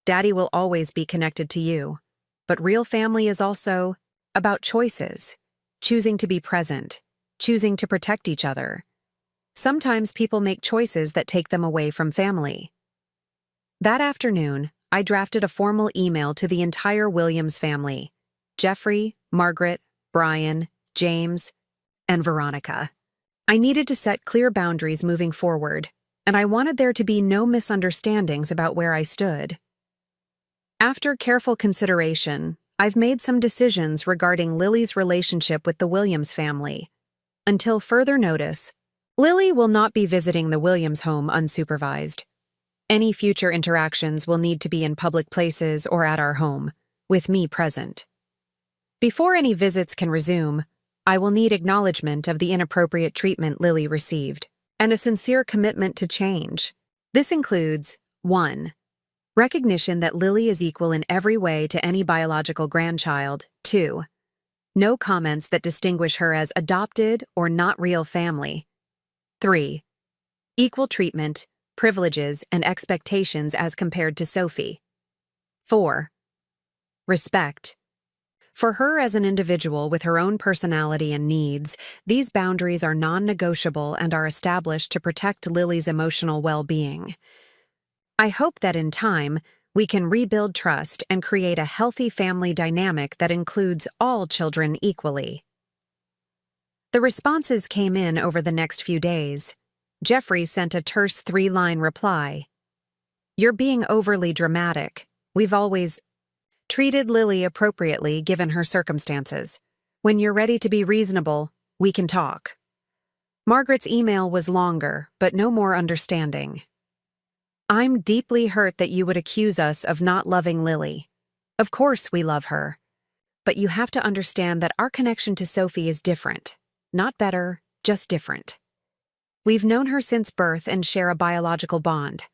"Daddy will always be connected to you, but real family is also about choices, choosing to be present, choosing to protect each other. Sometimes people make choices that take them away from family." That afternoon, I drafted a formal email to the entire Williams family: Jeffrey, Margaret, Brian, James, and Veronica. I needed to set clear boundaries moving forward, and I wanted there to be no misunderstandings about where I stood. After careful consideration, I've made some decisions regarding Lily's relationship with the Williams family. Until further notice, Lily will not be visiting the Williams home unsupervised. Any future interactions will need to be in public places or at our home, with me present. Before any visits can resume, I will need acknowledgement of the inappropriate treatment Lily received, and a sincere commitment to change. This includes 1. Recognition that Lily is equal in every way to any biological grandchild. 2. No comments that distinguish her as adopted or not real family. 3. Equal treatment, privileges, and expectations as compared to Sophie. 4. Respect. For her as an individual with her own personality and needs, these boundaries are non-negotiable and are established to protect Lily's emotional well-being. I hope that in time, we can rebuild trust and create a healthy family dynamic that includes all children equally. The responses came in over the next few days. Jeffrey sent a terse 3-line reply. "You're being overly dramatic. We've always treated Lily appropriately given her circumstances. When you're ready to be reasonable, we can talk." Margaret's email was longer, but no more understanding. "I'm deeply hurt that you would accuse us of not loving Lily. Of course we love her. But you have to understand that our connection to Sophie is different. Not better, just different. We've known her since birth and share a biological bond.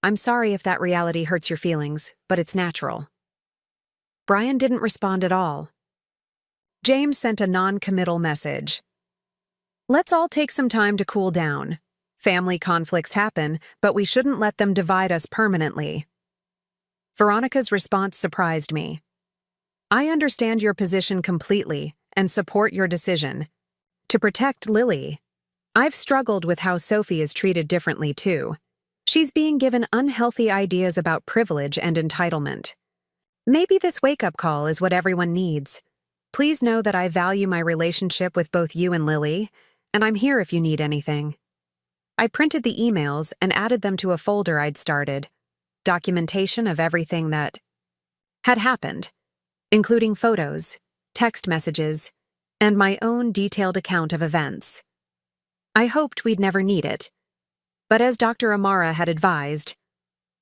I'm sorry if that reality hurts your feelings, but it's natural." Brian didn't respond at all. James sent a non-committal message. "Let's all take some time to cool down. Family conflicts happen, but we shouldn't let them divide us permanently." Veronica's response surprised me. "I understand your position completely, and support your decision. To protect Lily, I've struggled with how Sophie is treated differently too. She's being given unhealthy ideas about privilege and entitlement. Maybe this wake-up call is what everyone needs. Please know that I value my relationship with both you and Lily, and I'm here if you need anything. I printed the emails and added them to a folder I'd started. Documentation of everything that had happened, including photos, text messages, and my own detailed account of events. I hoped we'd never need it, but as Dr. Amara had advised,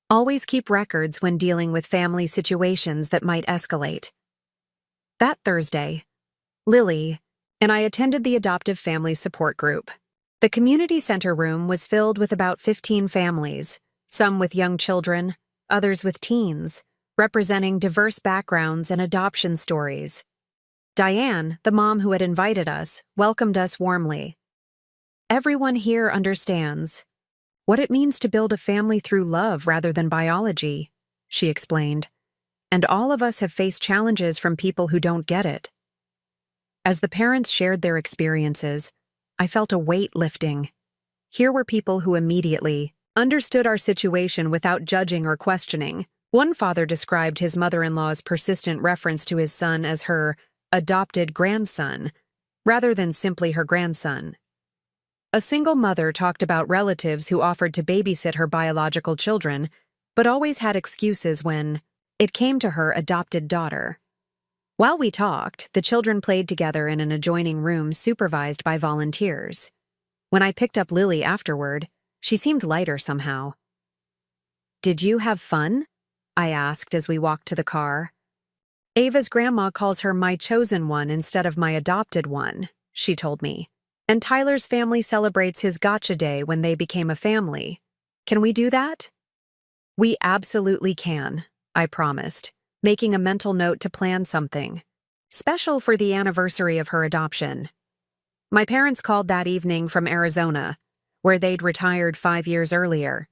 always keep records when dealing with family situations that might escalate. That Thursday, Lily and I attended the adoptive family support group. The community center room was filled with about 15 families, some with young children, others with teens, representing diverse backgrounds and adoption stories. Diane, the mom who had invited us, welcomed us warmly. Everyone here understands what it means to build a family through love rather than biology, she explained, and all of us have faced challenges from people who don't get it. As the parents shared their experiences, I felt a weight lifting. Here were people who immediately understood our situation without judging or questioning. One father described his mother-in-law's persistent reference to his son as her adopted grandson, rather than simply her grandson. A single mother talked about relatives who offered to babysit her biological children, but always had excuses when it came to her adopted daughter. While we talked, the children played together in an adjoining room supervised by volunteers. When I picked up Lily afterward, she seemed lighter somehow. "Did you have fun?" I asked as we walked to the car. "Ava's grandma calls her my chosen one instead of my adopted one," she told me. "And Tyler's family celebrates his gotcha day when they became a family. Can we do that?" "We absolutely can," I promised, making a mental note to plan something special for the anniversary of her adoption. My parents called that evening from Arizona, where they'd retired 5 years earlier.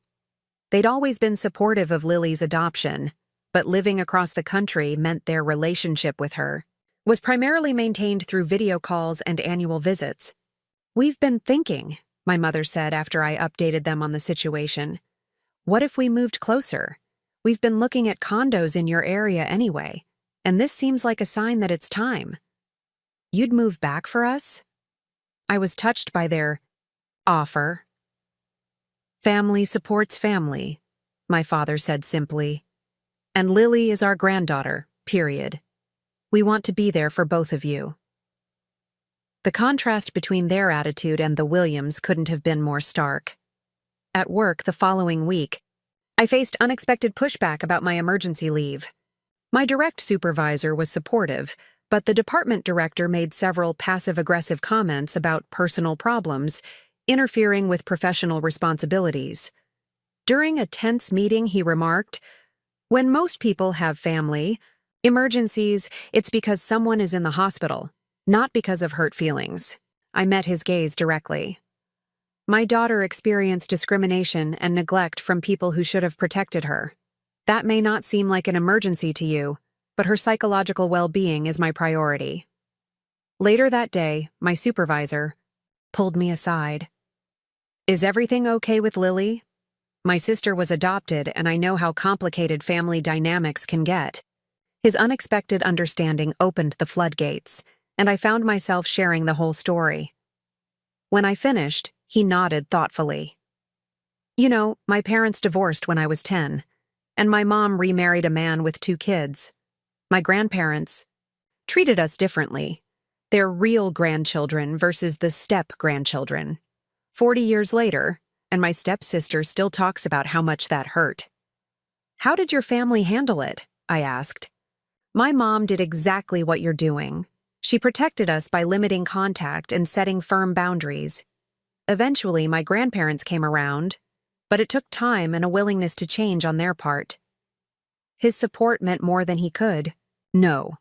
They'd always been supportive of Lily's adoption, but living across the country meant their relationship with her was primarily maintained through video calls and annual visits. "We've been thinking," my mother said after I updated them on the situation. "What if we moved closer? We've been looking at condos in your area anyway, and this seems like a sign that it's time. You'd move back for us?" I was touched by their offer. "Family supports family," my father said simply. "And Lily is our granddaughter, period. We want to be there for both of you." The contrast between their attitude and the Williams couldn't have been more stark. At work the following week, I faced unexpected pushback about my emergency leave. My direct supervisor was supportive, but the department director made several passive-aggressive comments about personal problems, interfering with professional responsibilities. During a tense meeting, he remarked, "When most people have family emergencies, it's because someone is in the hospital, not because of hurt feelings." I met his gaze directly. "My daughter experienced discrimination and neglect from people who should have protected her. That may not seem like an emergency to you, but her psychological well-being is my priority." Later that day, my supervisor pulled me aside. "Is everything okay with Lily? My sister was adopted, and I know how complicated family dynamics can get." His unexpected understanding opened the floodgates, and I found myself sharing the whole story. When I finished, he nodded thoughtfully. "You know, my parents divorced when I was 10, and my mom remarried a man with 2 kids. My grandparents treated us differently. They're real grandchildren versus the step-grandchildren. 40 years later, and my stepsister still talks about how much that hurt." "How did your family handle it?" I asked. "My mom did exactly what you're doing. She protected us by limiting contact and setting firm boundaries. Eventually, my grandparents came around, but it took time and a willingness to change on their part." His support meant more than he could know.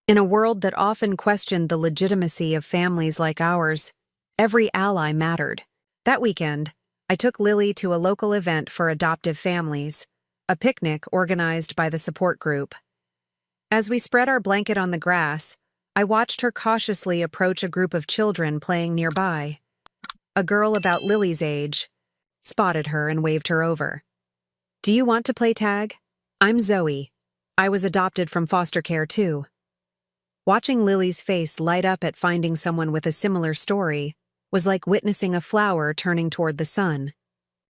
In a world that often questioned the legitimacy of families like ours, every ally mattered. That weekend, I took Lily to a local event for adoptive families, a picnic organized by the support group. As we spread our blanket on the grass, I watched her cautiously approach a group of children playing nearby. A girl about Lily's age spotted her and waved her over. "Do you want to play tag? I'm Zoe. I was adopted from foster care too." Watching Lily's face light up at finding someone with a similar story was like witnessing a flower turning toward the sun.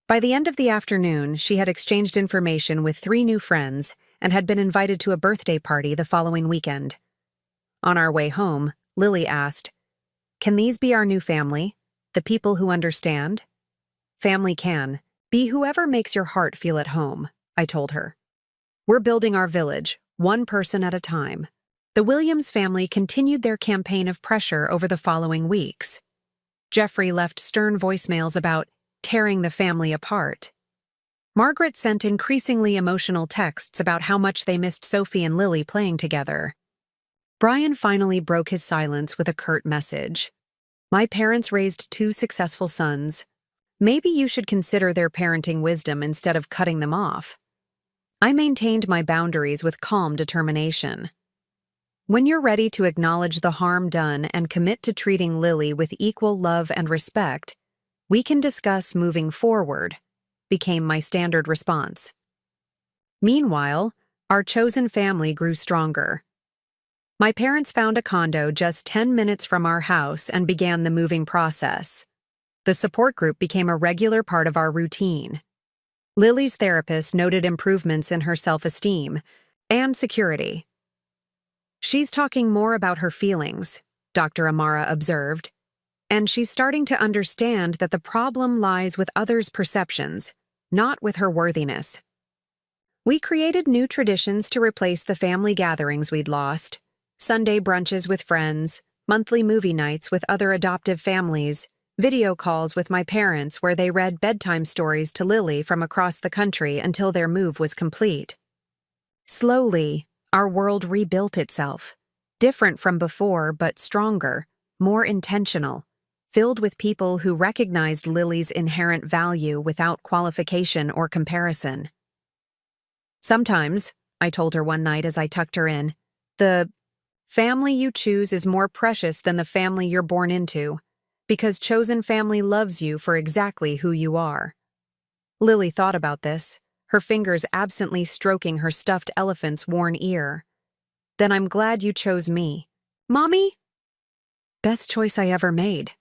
By the end of the afternoon, she had exchanged information with 3 new friends and had been invited to a birthday party the following weekend. On our way home, Lily asked, "Can these be our new family? The people who understand?" "Family can be whoever makes your heart feel at home," I told her. "We're building our village, one person at a time." The Williams family continued their campaign of pressure over the following weeks. Jeffrey left stern voicemails about tearing the family apart. Margaret sent increasingly emotional texts about how much they missed Sophie and Lily playing together. Brian finally broke his silence with a curt message. "My parents raised 2 successful sons. Maybe you should consider their parenting wisdom instead of cutting them off." I maintained my boundaries with calm determination. "When you're ready to acknowledge the harm done and commit to treating Lily with equal love and respect, we can discuss moving forward," became my standard response. Meanwhile, our chosen family grew stronger. My parents found a condo just 10 minutes from our house and began the moving process. The support group became a regular part of our routine. Lily's therapist noted improvements in her self-esteem and security. "She's talking more about her feelings," Dr. Amara observed, "and she's starting to understand that the problem lies with others' perceptions, not with her worthiness." We created new traditions to replace the family gatherings we'd lost: Sunday brunches with friends, monthly movie nights with other adoptive families, video calls with my parents where they read bedtime stories to Lily from across the country until their move was complete. Slowly, our world rebuilt itself, different from before but stronger, more intentional, filled with people who recognized Lily's inherent value without qualification or comparison. "Sometimes," I told her one night as I tucked her in, "the family you choose is more precious than the family you're born into, because chosen family loves you for exactly who you are." Lily thought about this, her fingers absently stroking her stuffed elephant's worn ear. "Then I'm glad you chose me." "Mommy?" "Best choice I ever made,"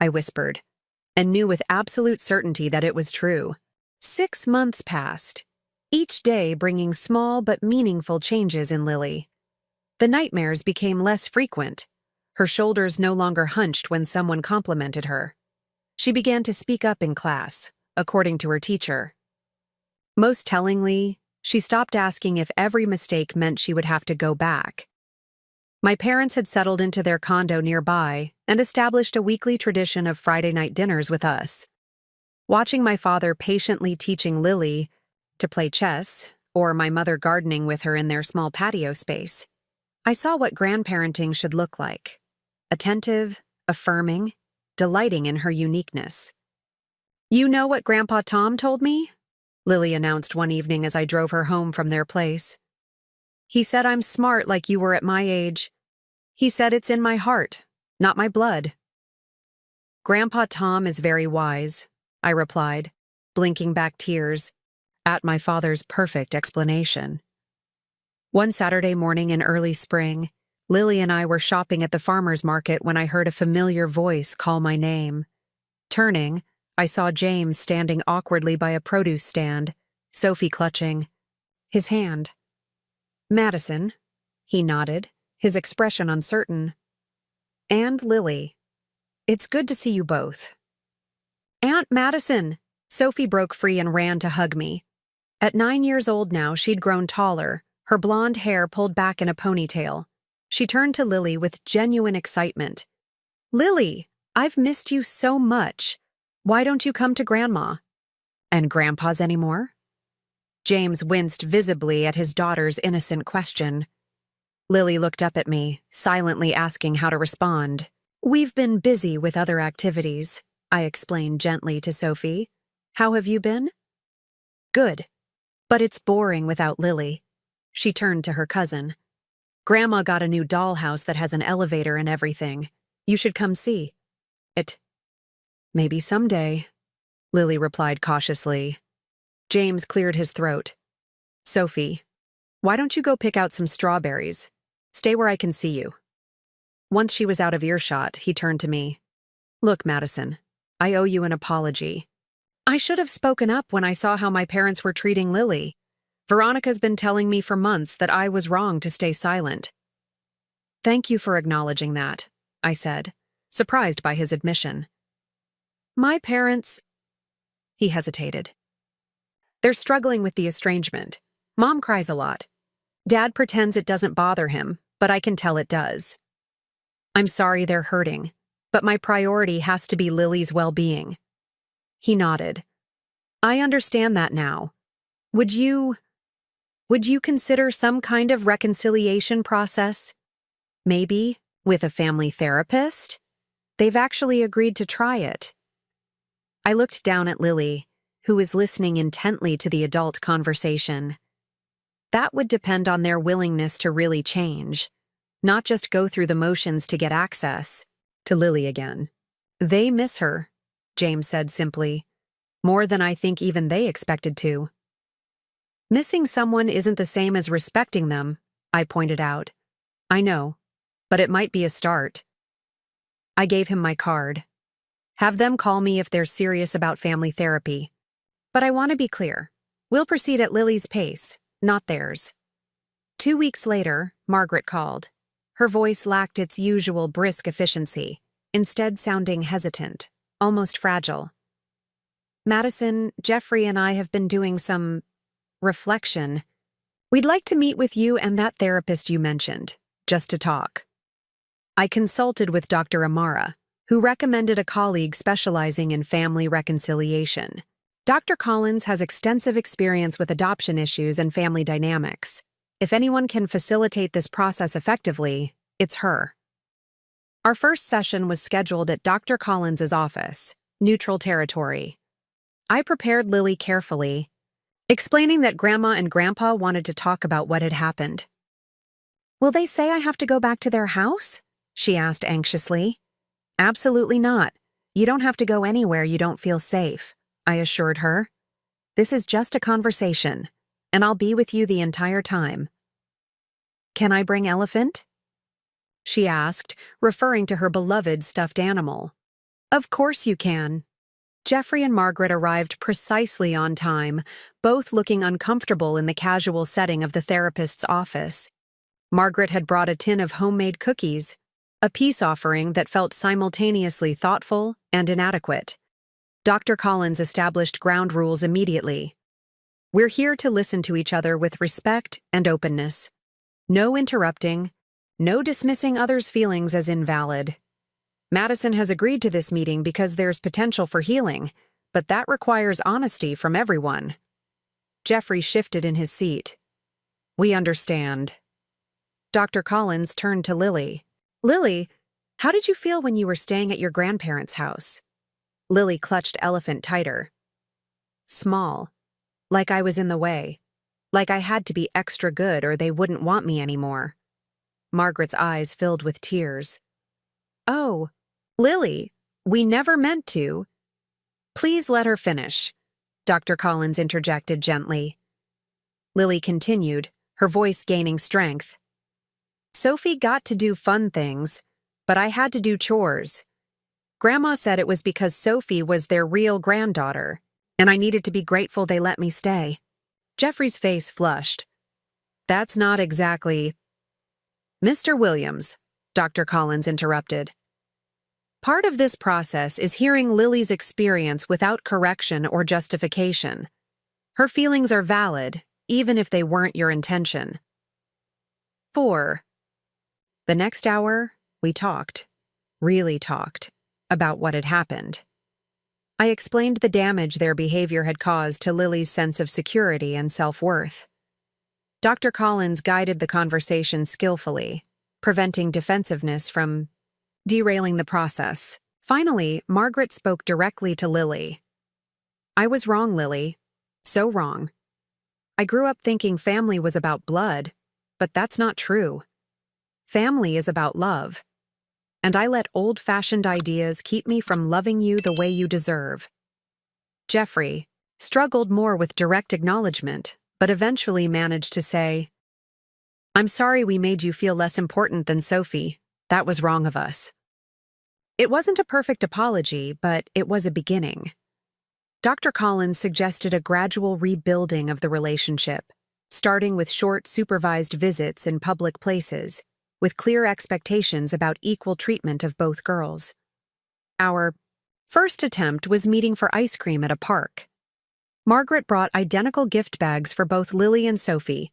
I whispered, and knew with absolute certainty that it was true. 6 months passed, each day bringing small but meaningful changes in Lily. The nightmares became less frequent. Her shoulders no longer hunched when someone complimented her. She began to speak up in class, according to her teacher. Most tellingly, she stopped asking if every mistake meant she would have to go back. My parents had settled into their condo nearby and established a weekly tradition of Friday night dinners with us. Watching my father patiently teaching Lily to play chess, or my mother gardening with her in their small patio space, I saw what grandparenting should look like: attentive, affirming, delighting in her uniqueness. "You know what Grandpa Tom told me?" Lily announced one evening as I drove her home from their place. "He said I'm smart like you were at my age. He said it's in my heart, not my blood." "Grandpa Tom is very wise," I replied, blinking back tears at my father's perfect explanation. One Saturday morning in early spring, Lily and I were shopping at the farmer's market when I heard a familiar voice call my name. Turning, I saw James standing awkwardly by a produce stand, Sophie clutching his hand. "Madison," he nodded, his expression uncertain. "And Lily. It's good to see you both." "Aunt Madison!" Sophie broke free and ran to hug me. At 9 years old now, she'd grown taller, her blonde hair pulled back in a ponytail. She turned to Lily with genuine excitement. "Lily, I've missed you so much. Why don't you come to Grandma?" "And Grandpa's anymore?" James winced visibly at his daughter's innocent question. Lily looked up at me, silently asking how to respond. "We've been busy with other activities," I explained gently to Sophie. "How have you been?" "Good. But it's boring without Lily." She turned to her cousin. Grandma got a new dollhouse that has an elevator and everything. You should come see it. Maybe someday, Lily replied cautiously. James cleared his throat. Sophie, why don't you go pick out some strawberries? Stay where I can see you. Once she was out of earshot, he turned to me. Look, Madison, I owe you an apology. I should have spoken up when I saw how my parents were treating Lily. Veronica's been telling me for months that I was wrong to stay silent. Thank you for acknowledging that, I said, surprised by his admission. My parents… He hesitated. They're struggling with the estrangement. Mom cries a lot. Dad pretends it doesn't bother him, but I can tell it does. I'm sorry they're hurting, but my priority has to be Lily's well-being. He nodded. I understand that now. Would you consider some kind of reconciliation process? Maybe with a family therapist? They've actually agreed to try it. I looked down at Lily, who was listening intently to the adult conversation. That would depend on their willingness to really change, not just go through the motions to get access to Lily again. They miss her, James said simply, more than I think even they expected to. Missing someone isn't the same as respecting them, I pointed out. I know, but it might be a start. I gave him my card. Have them call me if they're serious about family therapy. But I want to be clear. We'll proceed at Lily's pace, not theirs. 2 weeks later, Margaret called. Her voice lacked its usual brisk efficiency, instead sounding hesitant, almost fragile. Madison, Jeffrey and I have been doing some reflection. We'd like to meet with you and that therapist you mentioned, just to talk. I consulted with Dr. Amara, who recommended a colleague specializing in family reconciliation. Dr. Collins has extensive experience with adoption issues and family dynamics. If anyone can facilitate this process effectively, it's her. Our first session was scheduled at Dr. Collins's office, neutral territory. I prepared Lily carefully, explaining that Grandma and Grandpa wanted to talk about what had happened. Will they say I have to go back to their house? She asked anxiously. Absolutely not. You don't have to go anywhere you don't feel safe, I assured her. This is just a conversation, and I'll be with you the entire time. Can I bring Elephant? She asked, referring to her beloved stuffed animal. Of course you can. Jeffrey and Margaret arrived precisely on time, both looking uncomfortable in the casual setting of the therapist's office. Margaret had brought a tin of homemade cookies, a peace offering that felt simultaneously thoughtful and inadequate. Dr. Collins established ground rules immediately. We're here to listen to each other with respect and openness. No interrupting, no dismissing others' feelings as invalid. Madison has agreed to this meeting because there's potential for healing, but that requires honesty from everyone. Jeffrey shifted in his seat. We understand. Dr. Collins turned to Lily. Lily, how did you feel when you were staying at your grandparents' house? Lily clutched Elephant tighter. Small. Like I was in the way. Like I had to be extra good or they wouldn't want me anymore. Margaret's eyes filled with tears. Oh, Lily, we never meant to. Please let her finish, Dr. Collins interjected gently. Lily continued, her voice gaining strength. Sophie got to do fun things, but I had to do chores. Grandma said it was because Sophie was their real granddaughter, and I needed to be grateful they let me stay. Jeffrey's face flushed. That's not exactly… Mr. Williams, Dr. Collins interrupted. Part of this process is hearing Lily's experience without correction or justification. Her feelings are valid, even if they weren't your intention. 4. The next hour, we talked, really talked, about what had happened. I explained the damage their behavior had caused to Lily's sense of security and self-worth. Dr. Collins guided the conversation skillfully, preventing defensiveness from derailing the process. Finally, Margaret spoke directly to Lily. I was wrong, Lily. So wrong. I grew up thinking family was about blood, but that's not true. Family is about love, and I let old-fashioned ideas keep me from loving you the way you deserve. Jeffrey struggled more with direct acknowledgement, but eventually managed to say, "I'm sorry we made you feel less important than Sophie. That was wrong of us." It wasn't a perfect apology, but it was a beginning. Dr. Collins suggested a gradual rebuilding of the relationship, starting with short supervised visits in public places, with clear expectations about equal treatment of both girls. Our first attempt was meeting for ice cream at a park. Margaret brought identical gift bags for both Lily and Sophie,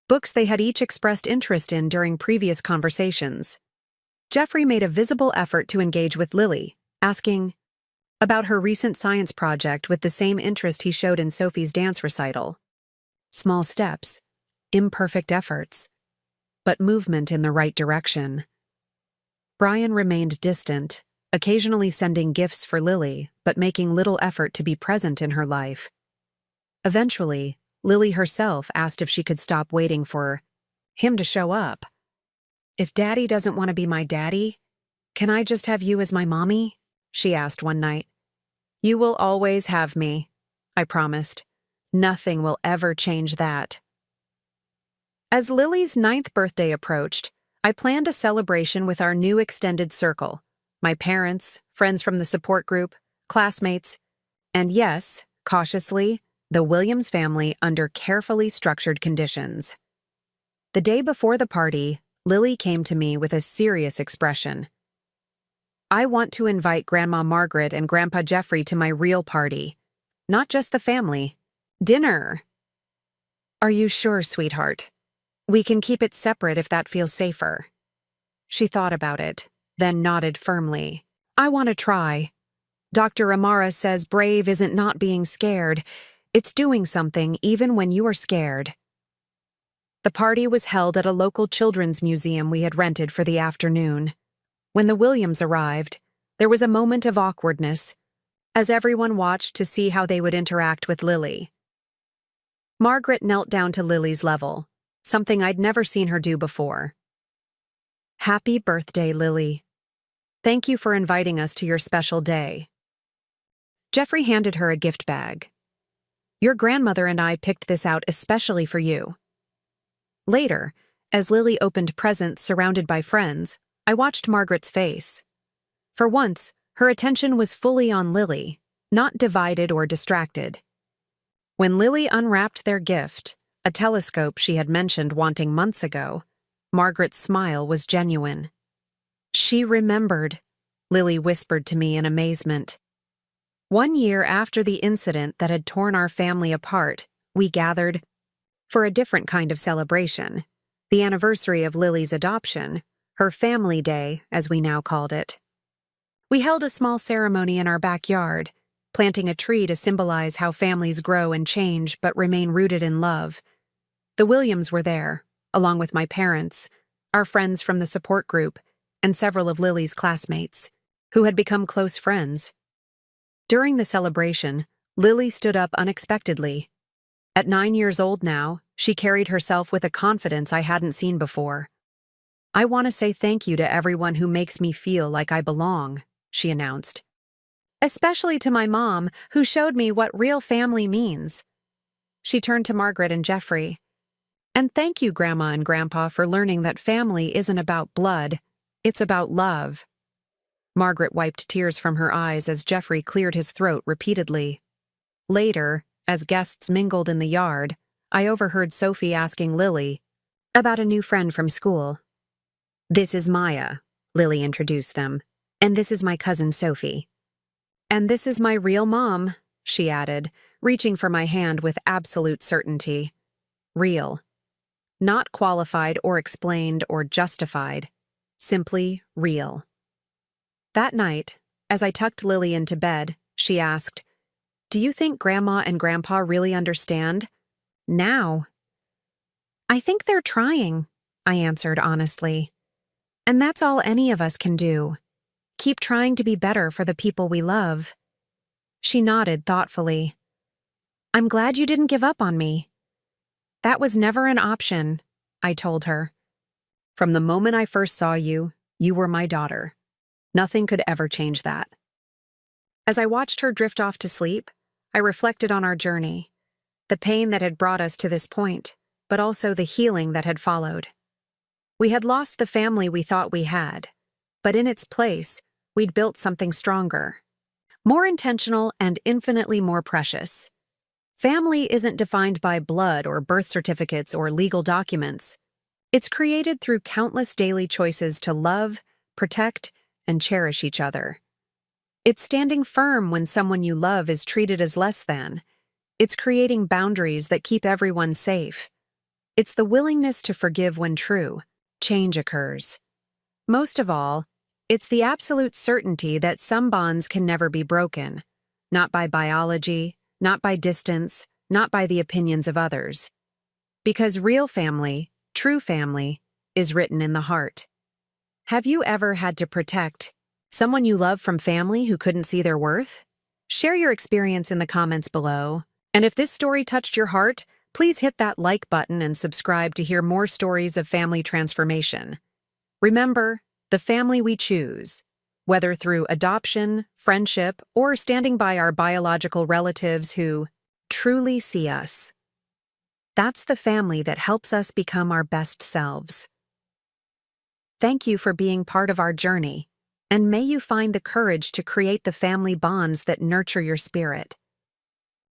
books they had each expressed interest in during previous conversations. Jeffrey made a visible effort to engage with Lily, asking about her recent science project with the same interest he showed in Sophie's dance recital. Small steps, imperfect efforts, but movement in the right direction. Brian remained distant, occasionally sending gifts for Lily, but making little effort to be present in her life. Eventually, Lily herself asked if she could stop waiting for him to show up. "If Daddy doesn't want to be my daddy, can I just have you as my mommy?" she asked one night. "You will always have me," I promised. "Nothing will ever change that." As Lily's 9th birthday approached, I planned a celebration with our new extended circle, my parents, friends from the support group, classmates, and yes, cautiously, the Williams family under carefully structured conditions. The day before the party, Lily came to me with a serious expression. "I want to invite Grandma Margaret and Grandpa Jeffrey to my real party, not just the family. Dinner." "Are you sure, sweetheart? We can keep it separate if that feels safer." She thought about it, then nodded firmly. "I want to try. Dr. Amara says brave isn't not being scared. It's doing something even when you are scared." The party was held at a local children's museum we had rented for the afternoon. When the Williams arrived, there was a moment of awkwardness, as everyone watched to see how they would interact with Lily. Margaret knelt down to Lily's level, something I'd never seen her do before. "Happy birthday, Lily. Thank you for inviting us to your special day." Jeffrey handed her a gift bag. "Your grandmother and I picked this out especially for you." Later, as Lily opened presents surrounded by friends, I watched Margaret's face. For once, her attention was fully on Lily, not divided or distracted. When Lily unwrapped their gift, a telescope she had mentioned wanting months ago, Margaret's smile was genuine. "She remembered," Lily whispered to me in amazement. 1 year after the incident that had torn our family apart, we gathered for a different kind of celebration, the anniversary of Lily's adoption, her family day, as we now called it. We held a small ceremony in our backyard, planting a tree to symbolize how families grow and change but remain rooted in love. The Williams were there, along with my parents, our friends from the support group, and several of Lily's classmates, who had become close friends. During the celebration, Lily stood up unexpectedly. At 9 years old now, she carried herself with a confidence I hadn't seen before. "I want to say thank you to everyone who makes me feel like I belong," she announced. "Especially to my mom, who showed me what real family means." She turned to Margaret and Jeffrey. "And thank you, Grandma and Grandpa, for learning that family isn't about blood, it's about love." Margaret wiped tears from her eyes as Jeffrey cleared his throat repeatedly. Later, as guests mingled in the yard, I overheard Sophie asking Lily about a new friend from school. "This is Maya," Lily introduced them, "and this is my cousin Sophie." "And this is my real mom," she added, reaching for my hand with absolute certainty. Real. Not qualified or explained or justified. Simply real. That night, as I tucked Lily into bed, she asked, "Do you think Grandma and Grandpa really understand? Now?" "I think they're trying," I answered honestly. "And that's all any of us can do. Keep trying to be better for the people we love." She nodded thoughtfully. "I'm glad you didn't give up on me." "That was never an option," I told her. From the moment I first saw you, you were my daughter. Nothing could ever change that. As I watched her drift off to sleep, I reflected on our journey, the pain that had brought us to this point, but also the healing that had followed. We had lost the family we thought we had, but in its place, we'd built something stronger, more intentional and infinitely more precious. Family isn't defined by blood or birth certificates or legal documents. It's created through countless daily choices to love, protect, and cherish each other. It's standing firm when someone you love is treated as less than. It's creating boundaries that keep everyone safe. It's the willingness to forgive when true change occurs. Most of all, it's the absolute certainty that some bonds can never be broken, not by biology, not by distance, not by the opinions of others. Because real family, true family, is written in the heart. Have you ever had to protect someone you love from family who couldn't see their worth? Share your experience in the comments below. And if this story touched your heart, please hit that like button and subscribe to hear more stories of family transformation. Remember, the family we choose, whether through adoption, friendship, or standing by our biological relatives who truly see us. That's the family that helps us become our best selves. Thank you for being part of our journey, and may you find the courage to create the family bonds that nurture your spirit.